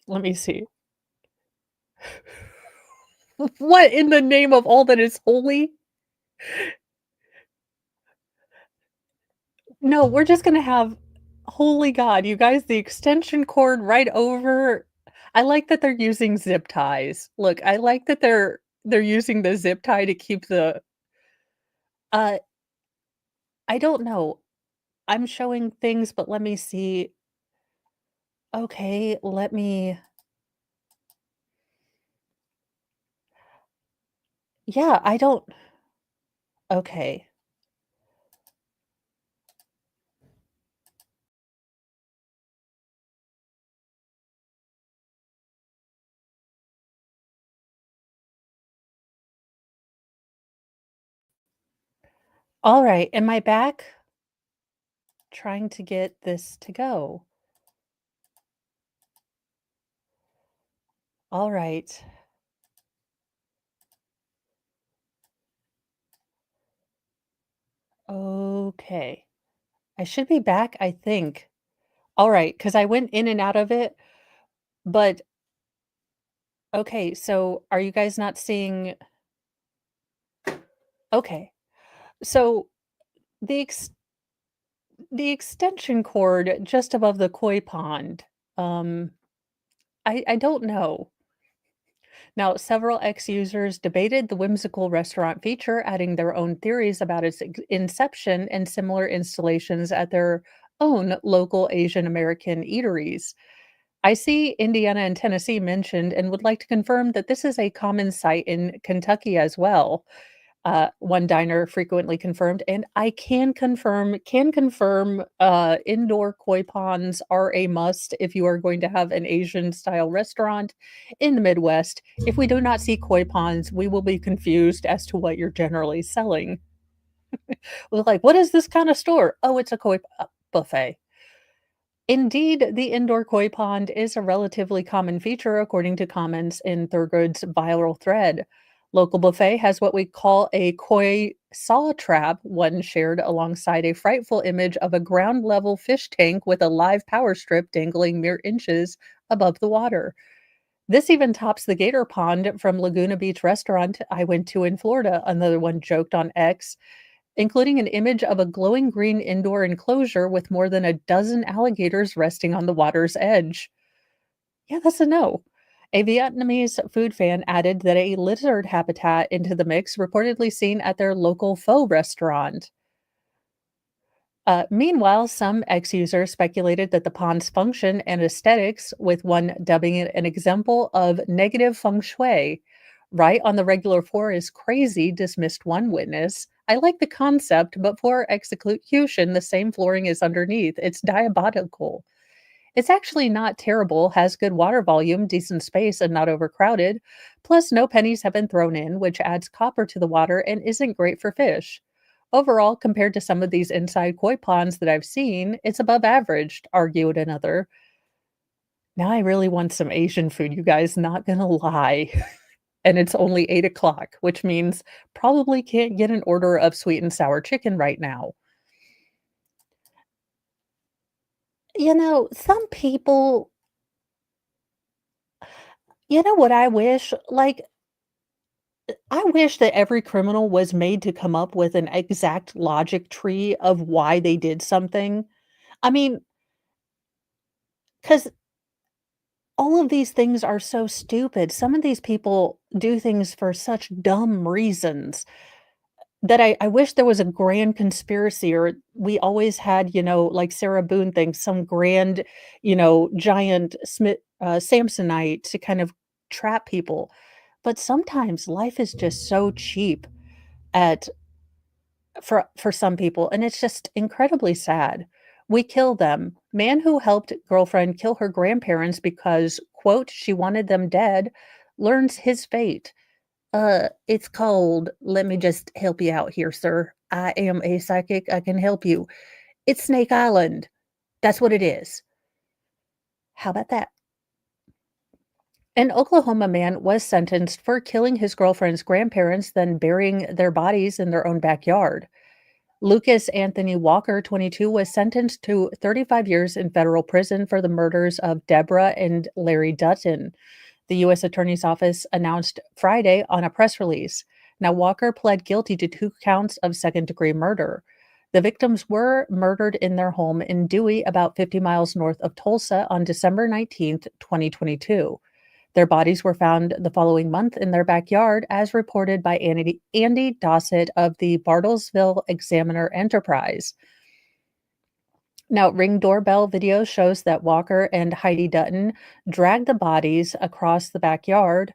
Let me see. What in the name of all that is holy? No, we're just gonna have holy God, you guys, the extension cord right over. I like that they're using zip ties. Look, I like that they're using the zip tie to keep the uh, I don't know. I'm showing things, but let me see. Okay, let me yeah, I don't okay. Alright, am I back? Trying to get this to go. Alright. Okay. I should be back, I think. Alright, because I went in and out of it, but okay, so are you guys not seeing okay. So the ex the extension cord just above the koi pond, um, I don't know. Now, several ex-users debated the whimsical restaurant feature, adding their own theories about its inception and similar installations at their own local Asian American eateries. I see Indiana and Tennessee mentioned and would like to confirm that this is a common sight in Kentucky as well. One diner frequently confirmed, and I can confirm, indoor koi ponds are a must if you are going to have an Asian style restaurant in the Midwest. If we do not see koi ponds, we will be confused as to what you're generally selling. We're like, "What is this kind of store?" "Oh, it's a buffet." Indeed, the indoor koi pond is a relatively common feature, according to comments in Thurgood's viral thread. Local Buffet has what we call a koi saw trap, one shared alongside a frightful image of a ground level fish tank with a live power strip dangling mere inches above the water. This even tops the gator pond from Laguna Beach restaurant I went to in Florida, another one joked on X, including an image of a glowing green indoor enclosure with more than a dozen alligators resting on the water's edge. Yeah, that's a no. A Vietnamese food fan added that a lizard habitat into the mix, reportedly seen at their local pho restaurant. Meanwhile, some X users speculated that the pond's function and aesthetics, with one dubbing it an example of negative feng shui. Right on the regular floor is crazy, dismissed one witness. I like the concept, but for execution, the same flooring is underneath. It's diabolical. It's actually not terrible, has good water volume, decent space, and not overcrowded. Plus, no pennies have been thrown in, which adds copper to the water and isn't great for fish. Overall, compared to some of these inside koi ponds that I've seen, it's above average, argued another. Now I really want some Asian food, you guys, not gonna lie. And it's only 8 o'clock, which means probably can't get an order of sweet and sour chicken right now. Some people, what I wish? Like, I wish that every criminal was made to come up with an exact logic tree of why they did something. I mean, because all of these things are so stupid. Some of these people do things for such dumb reasons that I wish there was a grand conspiracy, or we always had, like Sarah Boone thinks, some grand, giant Samsonite to kind of trap people. But sometimes life is just so cheap at for some people, and it's just incredibly sad. We kill them. Man who helped girlfriend kill her grandparents because, quote, she wanted them dead, learns his fate. It's cold. Let me just help you out here, sir. I am a psychic. I can help you. It's Snake Island. That's what it is. How about that? An Oklahoma man was sentenced for killing his girlfriend's grandparents, then burying their bodies in their own backyard. Lucas Anthony Walker, 22, was sentenced to 35 years in federal prison for the murders of Deborah and Larry Dutton, the U.S. Attorney's Office announced Friday on a press release. Now, Walker pled guilty to 2 counts of second-degree murder. The victims were murdered in their home in Dewey, about 50 miles north of Tulsa, on December 19th, 2022. Their bodies were found the following month in their backyard, as reported by Andy Dossett of the Bartlesville Examiner Enterprise. Now, Ring doorbell video shows that Walker and Heidi Dutton dragged the bodies across the backyard,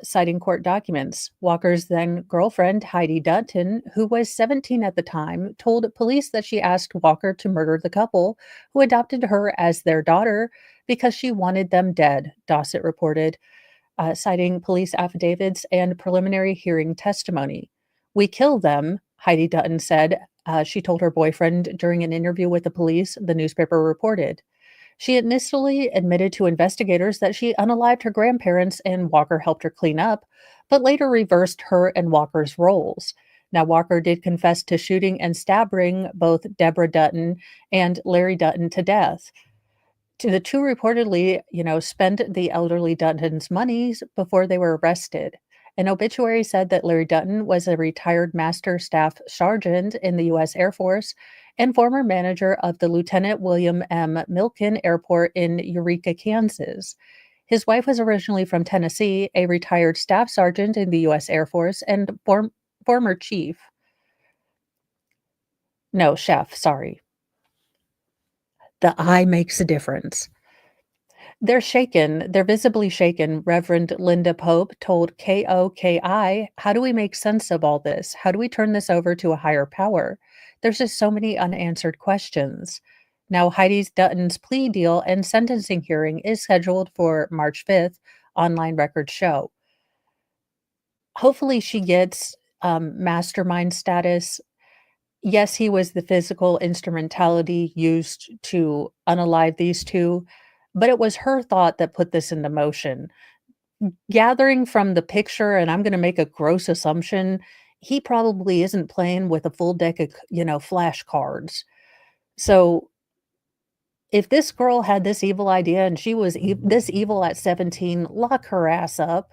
citing court documents. Walker's then girlfriend, Heidi Dutton, who was 17 at the time, told police that she asked Walker to murder the couple, who adopted her as their daughter, because she wanted them dead, Dossett reported, citing police affidavits and preliminary hearing testimony. We killed them, Heidi Dutton said. She told her boyfriend during an interview with the police, the newspaper reported. She initially admitted to investigators that she unalived her grandparents and Walker helped her clean up, but later reversed her and Walker's roles. Now, Walker did confess to shooting and stabbing both Deborah Dutton and Larry Dutton to death. The two reportedly, spent the elderly Dutton's monies before they were arrested. An obituary said that Larry Dutton was a retired Master Staff Sergeant in the U.S. Air Force and former manager of the Lieutenant William M. Milken Airport in Eureka, Kansas. His wife was originally from Tennessee, a retired Staff Sergeant in the U.S. Air Force and former chief. No, chef, sorry. The I makes a difference. They're shaken. They're visibly shaken. Reverend Linda Pope told KOKI, "How do we make sense of all this? How do we turn this over to a higher power? There's just so many unanswered questions." Now, Heidi Dutton's plea deal and sentencing hearing is scheduled for March 5th, online records show. Hopefully, she gets mastermind status. Yes, he was the physical instrumentality used to unalive these two, but it was her thought that put this into motion. Gathering from the picture, and I'm gonna make a gross assumption, he probably isn't playing with a full deck of, flashcards. So, if this girl had this evil idea and she was this evil at 17, lock her ass up,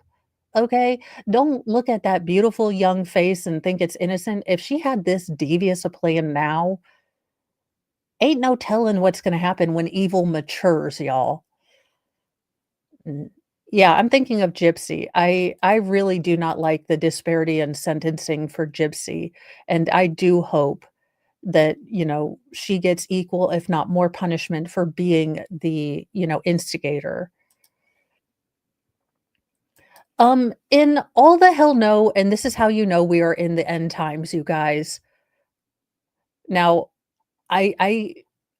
okay? Don't look at that beautiful young face and think it's innocent. If she had this devious a plan now, ain't no telling what's gonna happen when evil matures, y'all. Mm. Yeah, I'm thinking of Gypsy. I really do not like the disparity in sentencing for Gypsy, and I do hope that, she gets equal, if not more punishment for being the, instigator. In All the Hell No, and this is how you know we are in the end times, you guys. Now, I I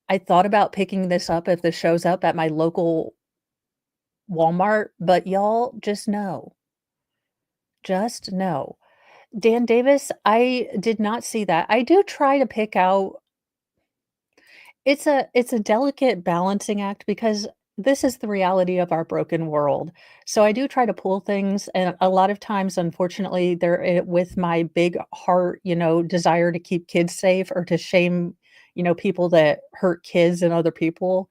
I thought about picking this up if this shows up at my local Walmart, but y'all just know. Just know. Dan Davis, I did not see that. I do try to pick out it's a delicate balancing act because this is the reality of our broken world. So I do try to pull things, and a lot of times, unfortunately, with my big heart, desire to keep kids safe or to shame, people that hurt kids and other people.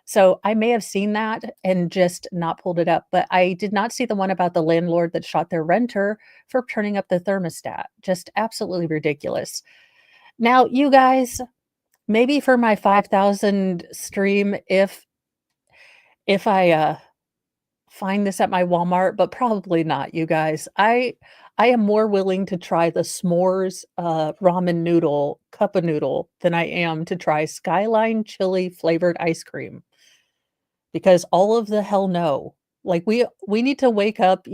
So I may have seen that and just not pulled it up, but I did not see the one about the landlord that shot their renter for turning up the thermostat. Just absolutely ridiculous. Now, you guys, maybe for my 5,000 stream, if I find this at my Walmart, but probably not, you guys. I am more willing to try the s'mores ramen noodle cup of noodle than I am to try Skyline chili flavored ice cream. Because all of the hell no. Like, we need to wake up,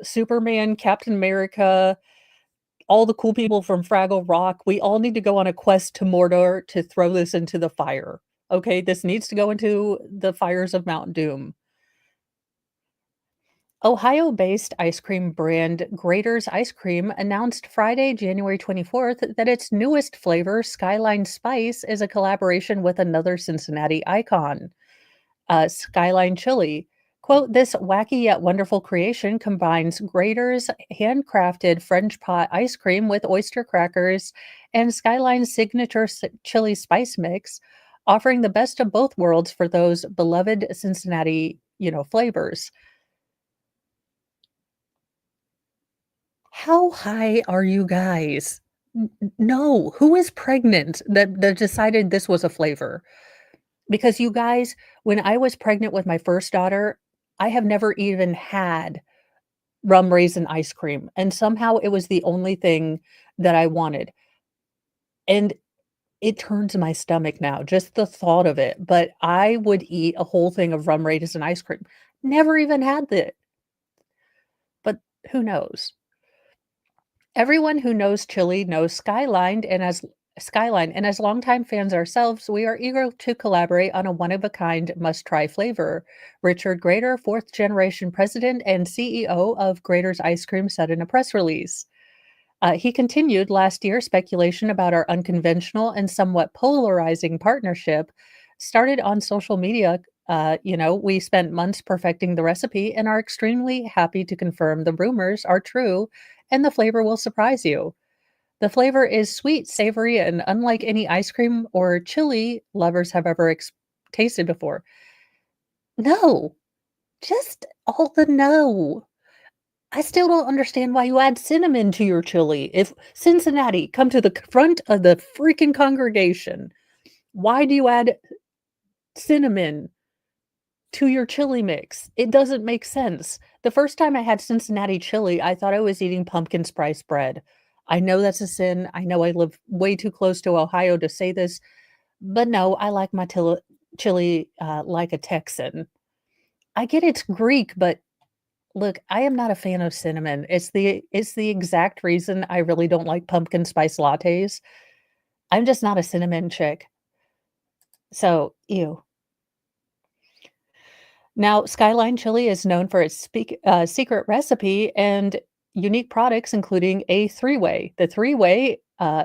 Superman, Captain America, all the cool people from Fraggle Rock, we all need to go on a quest to Mordor to throw this into the fire, okay? This needs to go into the fires of Mount Doom. Ohio-based ice cream brand Grater's Ice Cream announced Friday, January 24th, that its newest flavor, Skyline Spice, is a collaboration with another Cincinnati icon. Skyline Chili. Quote, this wacky yet wonderful creation combines Grater's handcrafted French pot ice cream with oyster crackers and Skyline's signature chili spice mix, offering the best of both worlds for those beloved Cincinnati, flavors. How high are you guys? No, who is pregnant that decided this was a flavor? Because you guys, when I was pregnant with my first daughter, I have never even had rum raisin ice cream, and somehow it was the only thing that I wanted, and it turns my stomach now, just the thought of it, but I would eat a whole thing of rum raisin ice cream. Never even had it, but who knows? Everyone who knows chili knows Skyline, and as longtime fans ourselves, we are eager to collaborate on a one-of-a-kind must-try flavor. Richard Grater, fourth-generation president and CEO of Grater's Ice Cream, said in a press release. He continued last year, speculation about our unconventional and somewhat polarizing partnership started on social media. We spent months perfecting the recipe and are extremely happy to confirm the rumors are true and the flavor will surprise you. The flavor is sweet, savory, and unlike any ice cream or chili lovers have ever tasted before. No, just all the no. I still don't understand why you add cinnamon to your chili. If Cincinnati, come to the front of the freaking congregation. Why do you add cinnamon to your chili mix? It doesn't make sense. The first time I had Cincinnati chili, I thought I was eating pumpkin spice bread. I know that's a sin. I know I live way too close to Ohio to say this, but no, I like my chili like a Texan. I get it's Greek, but look, I am not a fan of cinnamon. It's the exact reason I really don't like pumpkin spice lattes. I'm just not a cinnamon chick. So, ew. Now, Skyline Chili is known for its secret recipe and unique products, including a three-way. The three-way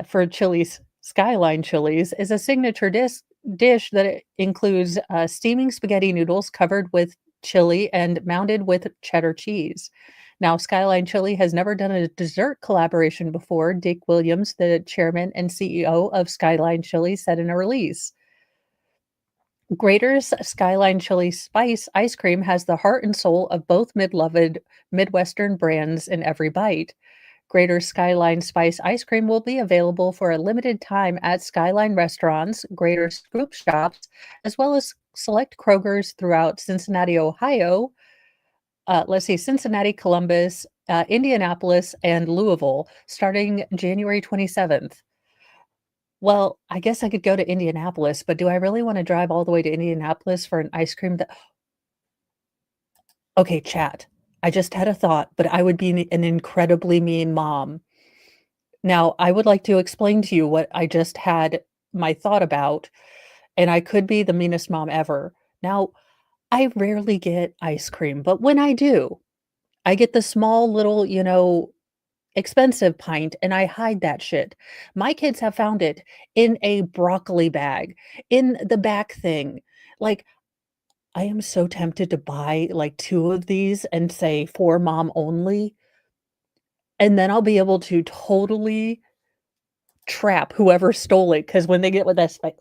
for chilies, Skyline chilies, is a signature dish that includes steaming spaghetti noodles covered with chili and mounted with cheddar cheese. Now, Skyline Chili has never done a dessert collaboration before, Dick Williams, the chairman and CEO of Skyline Chili, said in a release. Grater's Skyline Chili Spice ice cream has the heart and soul of both mid-loved Midwestern brands in every bite. Grater's Skyline Spice ice cream will be available for a limited time at Skyline restaurants, Grater Scoop shops, as well as select Kroger's throughout Cincinnati, Ohio. Let's see, Cincinnati, Columbus, Indianapolis, and Louisville, starting January 27th. Well, I guess I could go to Indianapolis, but do I really wanna drive all the way to Indianapolis for an ice cream that okay, chat. I just had a thought, but I would be an incredibly mean mom. Now, I would like to explain to you what I just had my thought about, and I could be the meanest mom ever. Now, I rarely get ice cream, but when I do, I get the small little, expensive pint, and I hide that shit. My kids have found it in a broccoli bag, in the back thing. Like, I am so tempted to buy, like, 2 of these and say, "For mom only," and then I'll be able to totally trap whoever stole it. Because when they get with us, like,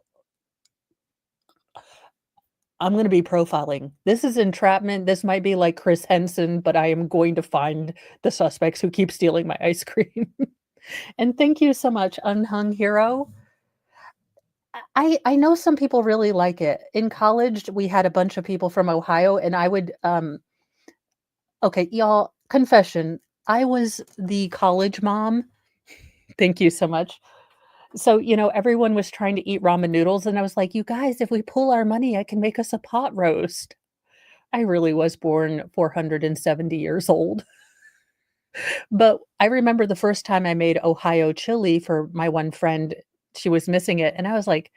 I'm gonna be profiling. This is entrapment, this might be like Chris Henson, but I am going to find the suspects who keep stealing my ice cream. And thank you so much, Unhung Hero. I know some people really like it. In college, we had a bunch of people from Ohio, and I would, okay, y'all, confession, I was the college mom. Thank you so much. So, everyone was trying to eat ramen noodles, and I was like, "You guys, if we pool our money, I can make us a pot roast." I really was born 470 years old. But I remember the first time I made Ohio chili for my one friend, she was missing it, and I was like,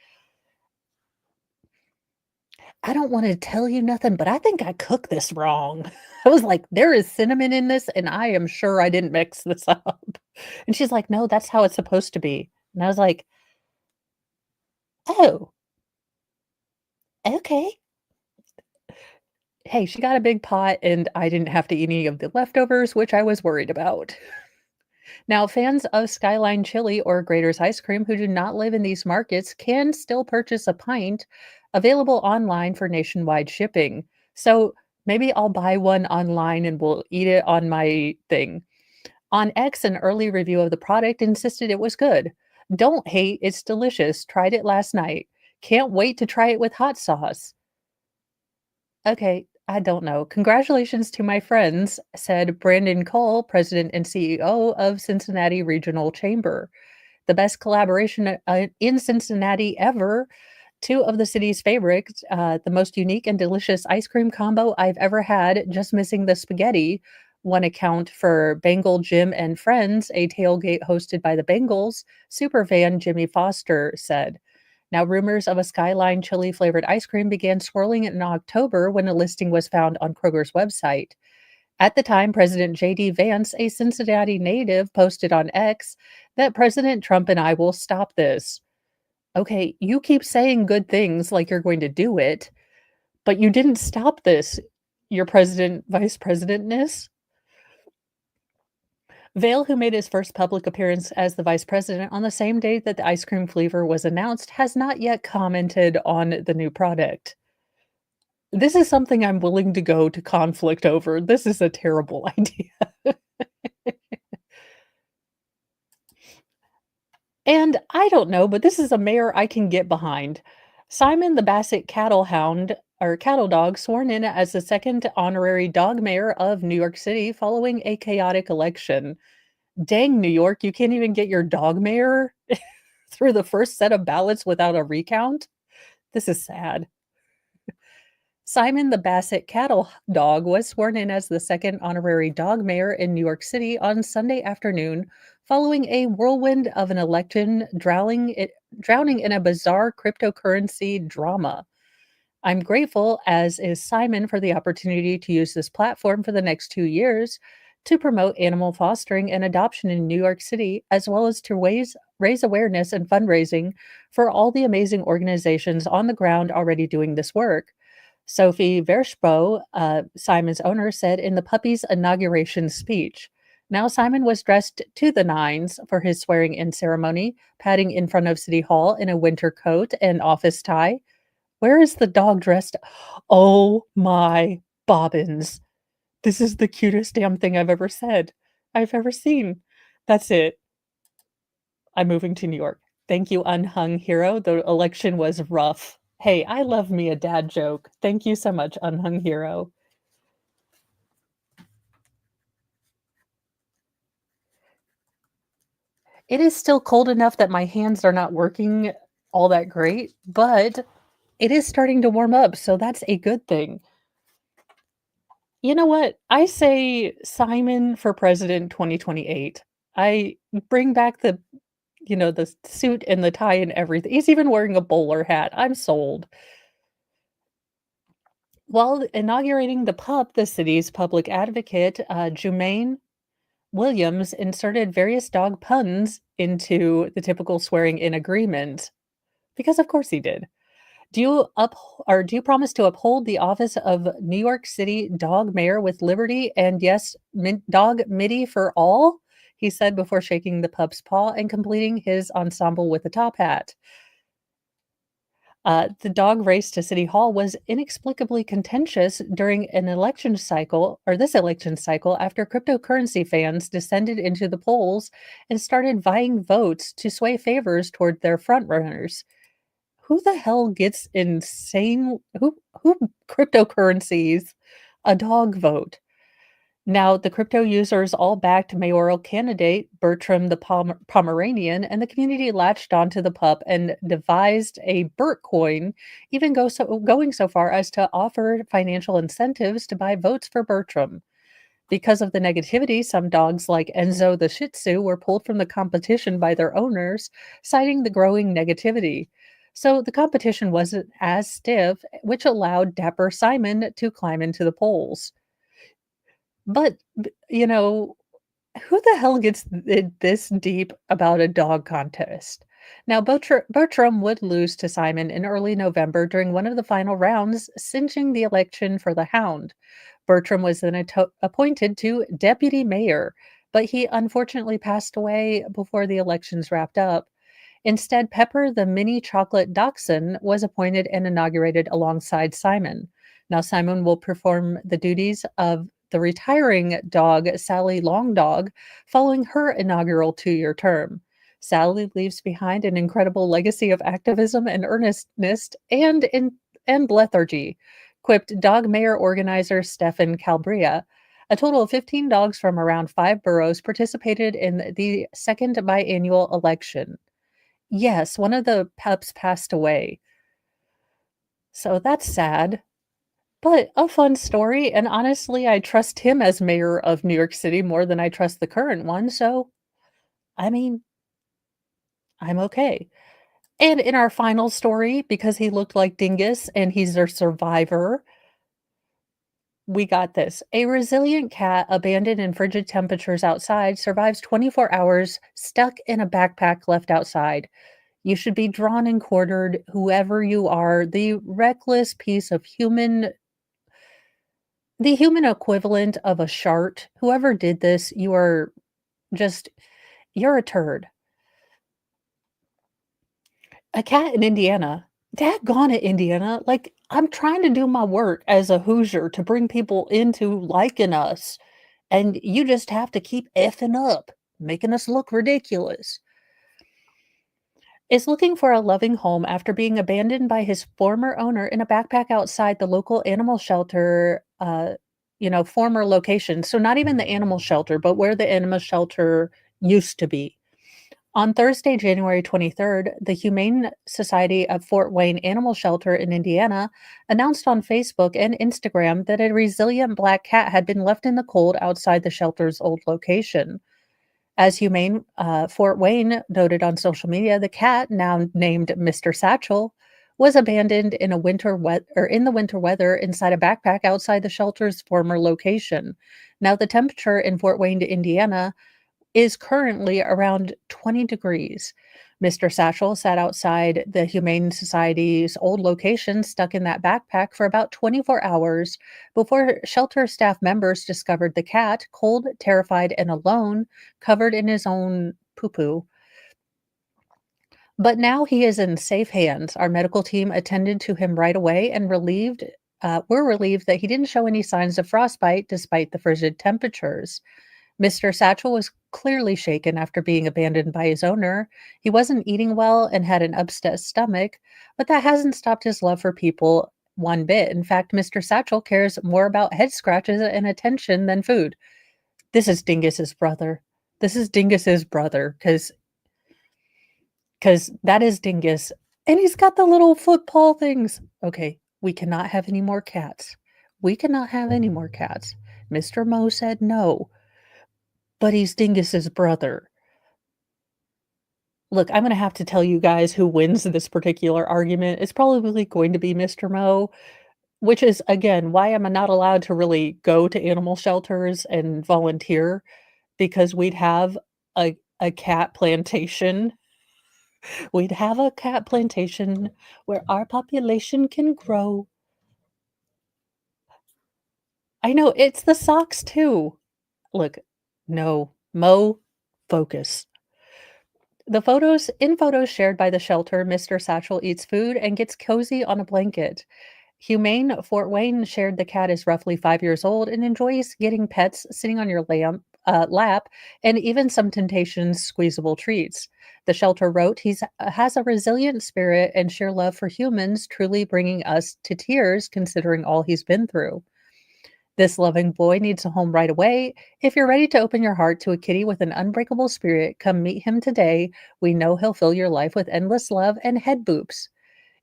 "I don't wanna tell you nothing, but I think I cooked this wrong." I was like, "There is cinnamon in this, and I am sure I didn't mix this up." And she's like, "No, that's how it's supposed to be." And I was like, "Oh, okay." Hey, she got a big pot, and I didn't have to eat any of the leftovers, which I was worried about. Now, fans of Skyline Chili or Grater's Ice Cream who do not live in these markets can still purchase a pint available online for nationwide shipping. So maybe I'll buy one online and we'll eat it on my thing. On X, an early review of the product insisted it was good. Don't hate, it's delicious. Tried it last night. Can't wait to try it with hot sauce. Okay, I don't know. Congratulations to my friends, said Brandon Cole, president and CEO of Cincinnati Regional Chamber. The best collaboration in Cincinnati ever. Two of the city's favorites, the most unique and delicious ice cream combo I've ever had, just missing the spaghetti. One account for Bengal Jim and Friends, a tailgate hosted by the Bengals, superfan Jimmy Foster said. Now, rumors of a Skyline chili flavored ice cream began swirling in October when a listing was found on Kroger's website. At the time, President J.D. Vance, a Cincinnati native, posted on X that President Trump and I will stop this. Okay, you keep saying good things like you're going to do it, but you didn't stop this, your president, vice presidentness. Vail, who made his first public appearance as the vice president on the same day that the ice cream flavor was announced, has not yet commented on the new product. This is something I'm willing to go to conflict over. This is a terrible idea. And I don't know, but this is a mayor I can get behind. Simon the Basset cattle hound or cattle dog sworn in as the second honorary dog mayor of New York City following a chaotic election. Dang, New York, you can't even get your dog mayor through the first set of ballots without a recount? This is sad. Simon the Basset cattle dog was sworn in as the second honorary dog mayor in New York City on Sunday afternoon, following a whirlwind of an election drowning in a bizarre cryptocurrency drama. I'm grateful, as is Simon, for the opportunity to use this platform for the next 2 years to promote animal fostering and adoption in New York City, as well as to raise awareness and fundraising for all the amazing organizations on the ground already doing this work. Sophie Verschbo, Simon's owner, said in the puppy's inauguration speech. Now, Simon was dressed to the nines for his swearing in ceremony, padding in front of City Hall in a winter coat and office tie. Where is the dog dressed? Oh my bobbins. This is the cutest damn thing I've ever seen. That's it. I'm moving to New York. Thank you, Unhung Hero. The election was rough. Hey, I love me a dad joke. Thank you so much, Unhung Hero. It is still cold enough that my hands are not working all that great, but it is starting to warm up, so that's a good thing. You know what? I say Simon for president 2028. I bring back the suit and the tie and everything. He's even wearing a bowler hat. I'm sold. While inaugurating the pup, the city's public advocate, Jumaine Williams, inserted various dog puns into the typical swearing in agreement. Because of course he did. Do you promise to uphold the office of New York City dog mayor with liberty and yes, dog MIDI for all? He said before shaking the pup's paw and completing his ensemble with a top hat. The dog race to City Hall was inexplicably contentious during this election cycle, after cryptocurrency fans descended into the polls and started vying votes to sway favors toward their frontrunners. Who the hell gets insane who cryptocurrencies a dog vote? Now, the crypto users all backed mayoral candidate Bertram the Pomeranian, and the community latched onto the pup and devised a Bert coin, going so far as to offer financial incentives to buy votes for Bertram. Because of the negativity, some dogs like Enzo the Shih Tzu were pulled from the competition by their owners, citing the growing negativity. So the competition wasn't as stiff, which allowed Dapper Simon to climb into the polls. But, who the hell gets this deep about a dog contest? Now, Bertram would lose to Simon in early November during one of the final rounds, cinching the election for the Hound. Bertram was then appointed to deputy mayor, but he unfortunately passed away before the elections wrapped up. Instead, Pepper, the mini chocolate dachshund, was appointed and inaugurated alongside Simon. Now, Simon will perform the duties of the retiring dog, Sally Longdog, following her inaugural 2-year term. Sally leaves behind an incredible legacy of activism and earnestness and lethargy, quipped dog mayor organizer Stefan Calbria. A total of 15 dogs from around 5 boroughs participated in the second biannual election. Yes, one of the pups passed away. So that's sad, but a fun story, and honestly, I trust him as mayor of New York City more than I trust the current one, so, I mean, I'm okay. And in our final story, because he looked like Dingus and he's their survivor, we got this. A resilient cat abandoned in frigid temperatures outside survives 24 hours stuck in a backpack left outside. You should be drawn and quartered, whoever you are, the human equivalent of a shart. Whoever did this, just, you're a turd. A cat in Indiana. Daggone it, Indiana. Like, I'm trying to do my work as a Hoosier to bring people into liking us, and you just have to keep effing up, making us look ridiculous. Is looking for a loving home after being abandoned by his former owner in a backpack outside the local animal shelter, former location. So not even the animal shelter, but where the animal shelter used to be. On Thursday, January 23rd, the Humane Society of Fort Wayne Animal Shelter in Indiana announced on Facebook and Instagram that a resilient black cat had been left in the cold outside the shelter's old location. As Humane Fort Wayne noted on social media, the cat, now named Mr. Satchel, was abandoned in the winter weather inside a backpack outside the shelter's former location. Now, the temperature in Fort Wayne, Indiana, is currently around 20 degrees. Mr. Satchel sat outside the Humane Society's old location, stuck in that backpack for about 24 hours before shelter staff members discovered the cat, cold, terrified, and alone, covered in his own poo poo. But now he is in safe hands. Our medical team attended to him right away and we're relieved that he didn't show any signs of frostbite despite the frigid temperatures. Mr. Satchel was clearly shaken after being abandoned by his owner. He wasn't eating well and had an upset stomach, but that hasn't stopped his love for people one bit. In fact, Mr. Satchel cares more about head scratches and attention than food. This is Dingus's brother. This is Dingus's brother because that is Dingus. And he's got the little football things. Okay, we cannot have any more cats. We cannot have any more cats. Mr. Moe said no, but he's Dingus's brother. Look, I'm gonna have to tell you guys who wins this particular argument. It's probably going to be Mr. Moe, which is, again, why am I not allowed to really go to animal shelters and volunteer, because we'd have a cat plantation. We'd have a cat plantation where our population can grow. I know, it's the socks too. Look, no, Mo, focus. In photos shared by the shelter, Mr. Satchel eats food and gets cozy on a blanket. Humane Fort Wayne shared the cat is roughly 5 years old and enjoys getting pets, sitting on your lap, and even some Temptations squeezable treats. The shelter wrote, "He has a resilient spirit and sheer love for humans, truly bringing us to tears considering all he's been through. This loving boy needs a home right away. If you're ready to open your heart to a kitty with an unbreakable spirit, come meet him today. We know he'll fill your life with endless love and head boops."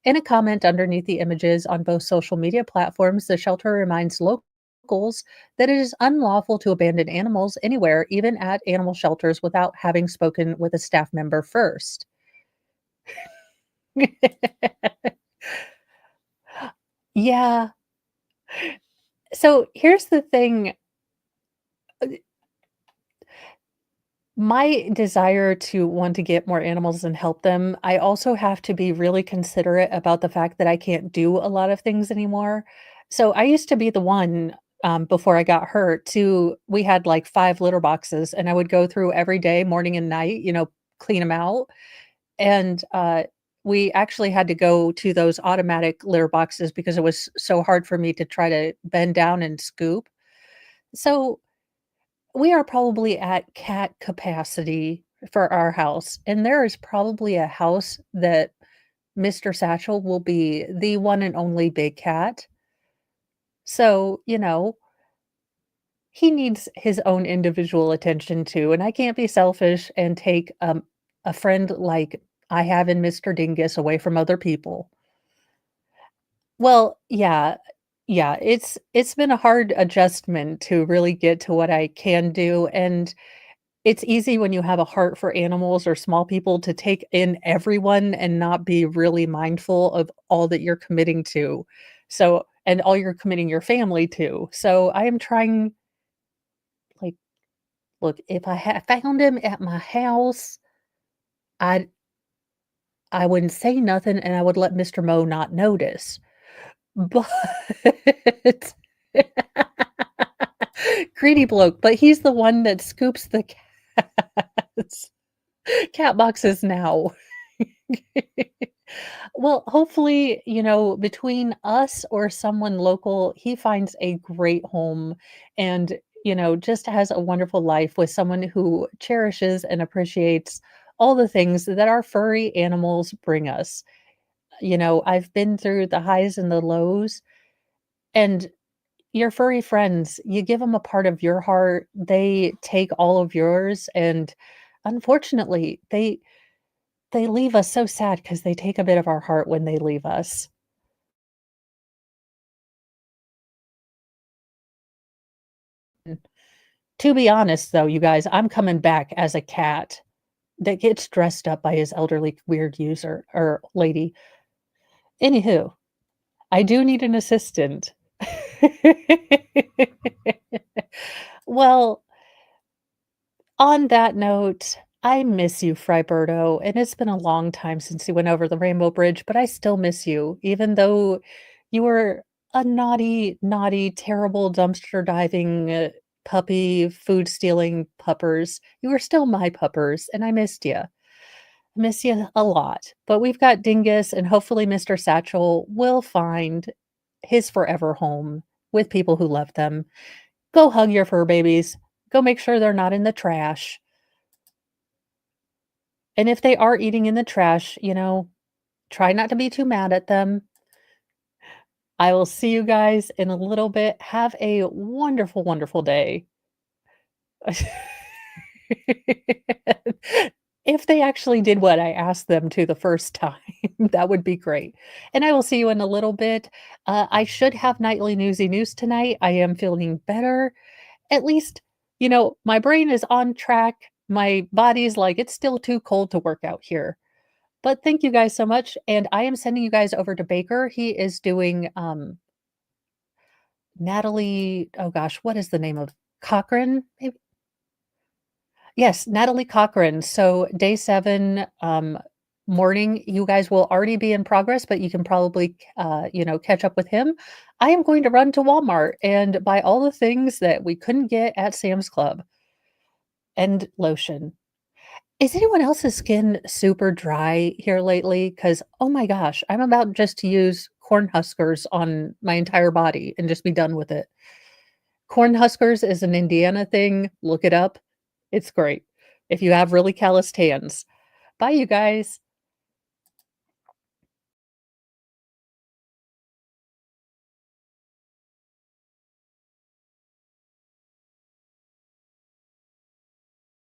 In a comment underneath the images on both social media platforms, the shelter reminds locals that it is unlawful to abandon animals anywhere, even at animal shelters, without having spoken with a staff member first. Yeah. So here's the thing. My desire to want to get more animals and help them, I also have to be really considerate about the fact that I can't do a lot of things anymore. So I used to be the one, before I got hurt, to we had like 5 litter boxes, and I would go through every day, morning and night, clean them out. And we actually had to go to those automatic litter boxes because it was so hard for me to try to bend down and scoop. So we are probably at cat capacity for our house, and there is probably a house that Mr. Satchel will be the one and only big cat. So, he needs his own individual attention too, and I can't be selfish and take, a friend like I have in Mr. Dingus away from other people. Well, yeah. Yeah, it's been a hard adjustment to really get to what I can do, and it's easy when you have a heart for animals or small people to take in everyone and not be really mindful of all that you're committing to. So and all you're committing your family to. So I am trying, like, look, if I had found him at my house, I'd I wouldn't say nothing and I would let Mr. Mo not notice. But greedy bloke, but he's the one that scoops the cats. Cat boxes now. Well, hopefully, between us or someone local, he finds a great home and, just has a wonderful life with someone who cherishes and appreciates all the things that our furry animals bring us. I've been through the highs and the lows, and your furry friends, you give them a part of your heart, they take all of yours, and unfortunately, they leave us so sad because they take a bit of our heart when they leave us. Mm. To be honest, though, you guys, I'm coming back as a cat that gets dressed up by his elderly weird user or lady. Anywho, I do need an assistant. Well, on that note, I miss you, Friberto, and it's been a long time since you went over the Rainbow Bridge, but I still miss you, even though you were a naughty, naughty, terrible dumpster diving, puppy, food stealing puppers. You were still my puppers, and I missed you. I miss you a lot. But we've got Dingus, and hopefully Mr. Satchel will find his forever home with people who love them. Go hug your fur babies. Go make sure they're not in the trash. And if they are eating in the trash, try not to be too mad at them. I will see you guys in a little bit. Have a wonderful, wonderful day. If they actually did what I asked them to the first time, that would be great. And I will see you in a little bit. I should have nightly newsy news tonight. I am feeling better. At least, my brain is on track. My body's like, it's still too cold to work out here. But thank you guys so much, and I am sending you guys over to Baker. He is doing, Natalie oh gosh, what is the name of Cochran? Maybe? Yes, Natalie Cochran. So day 7, morning, you guys will already be in progress, but you can probably, catch up with him. I am going to run to Walmart and buy all the things that we couldn't get at Sam's Club and lotion. Is anyone else's skin super dry here lately? Because oh my gosh, I'm about just to use corn huskers on my entire body and just be done with it. Corn huskers is an Indiana thing, look it up. It's great if you have really calloused hands. Bye, you guys.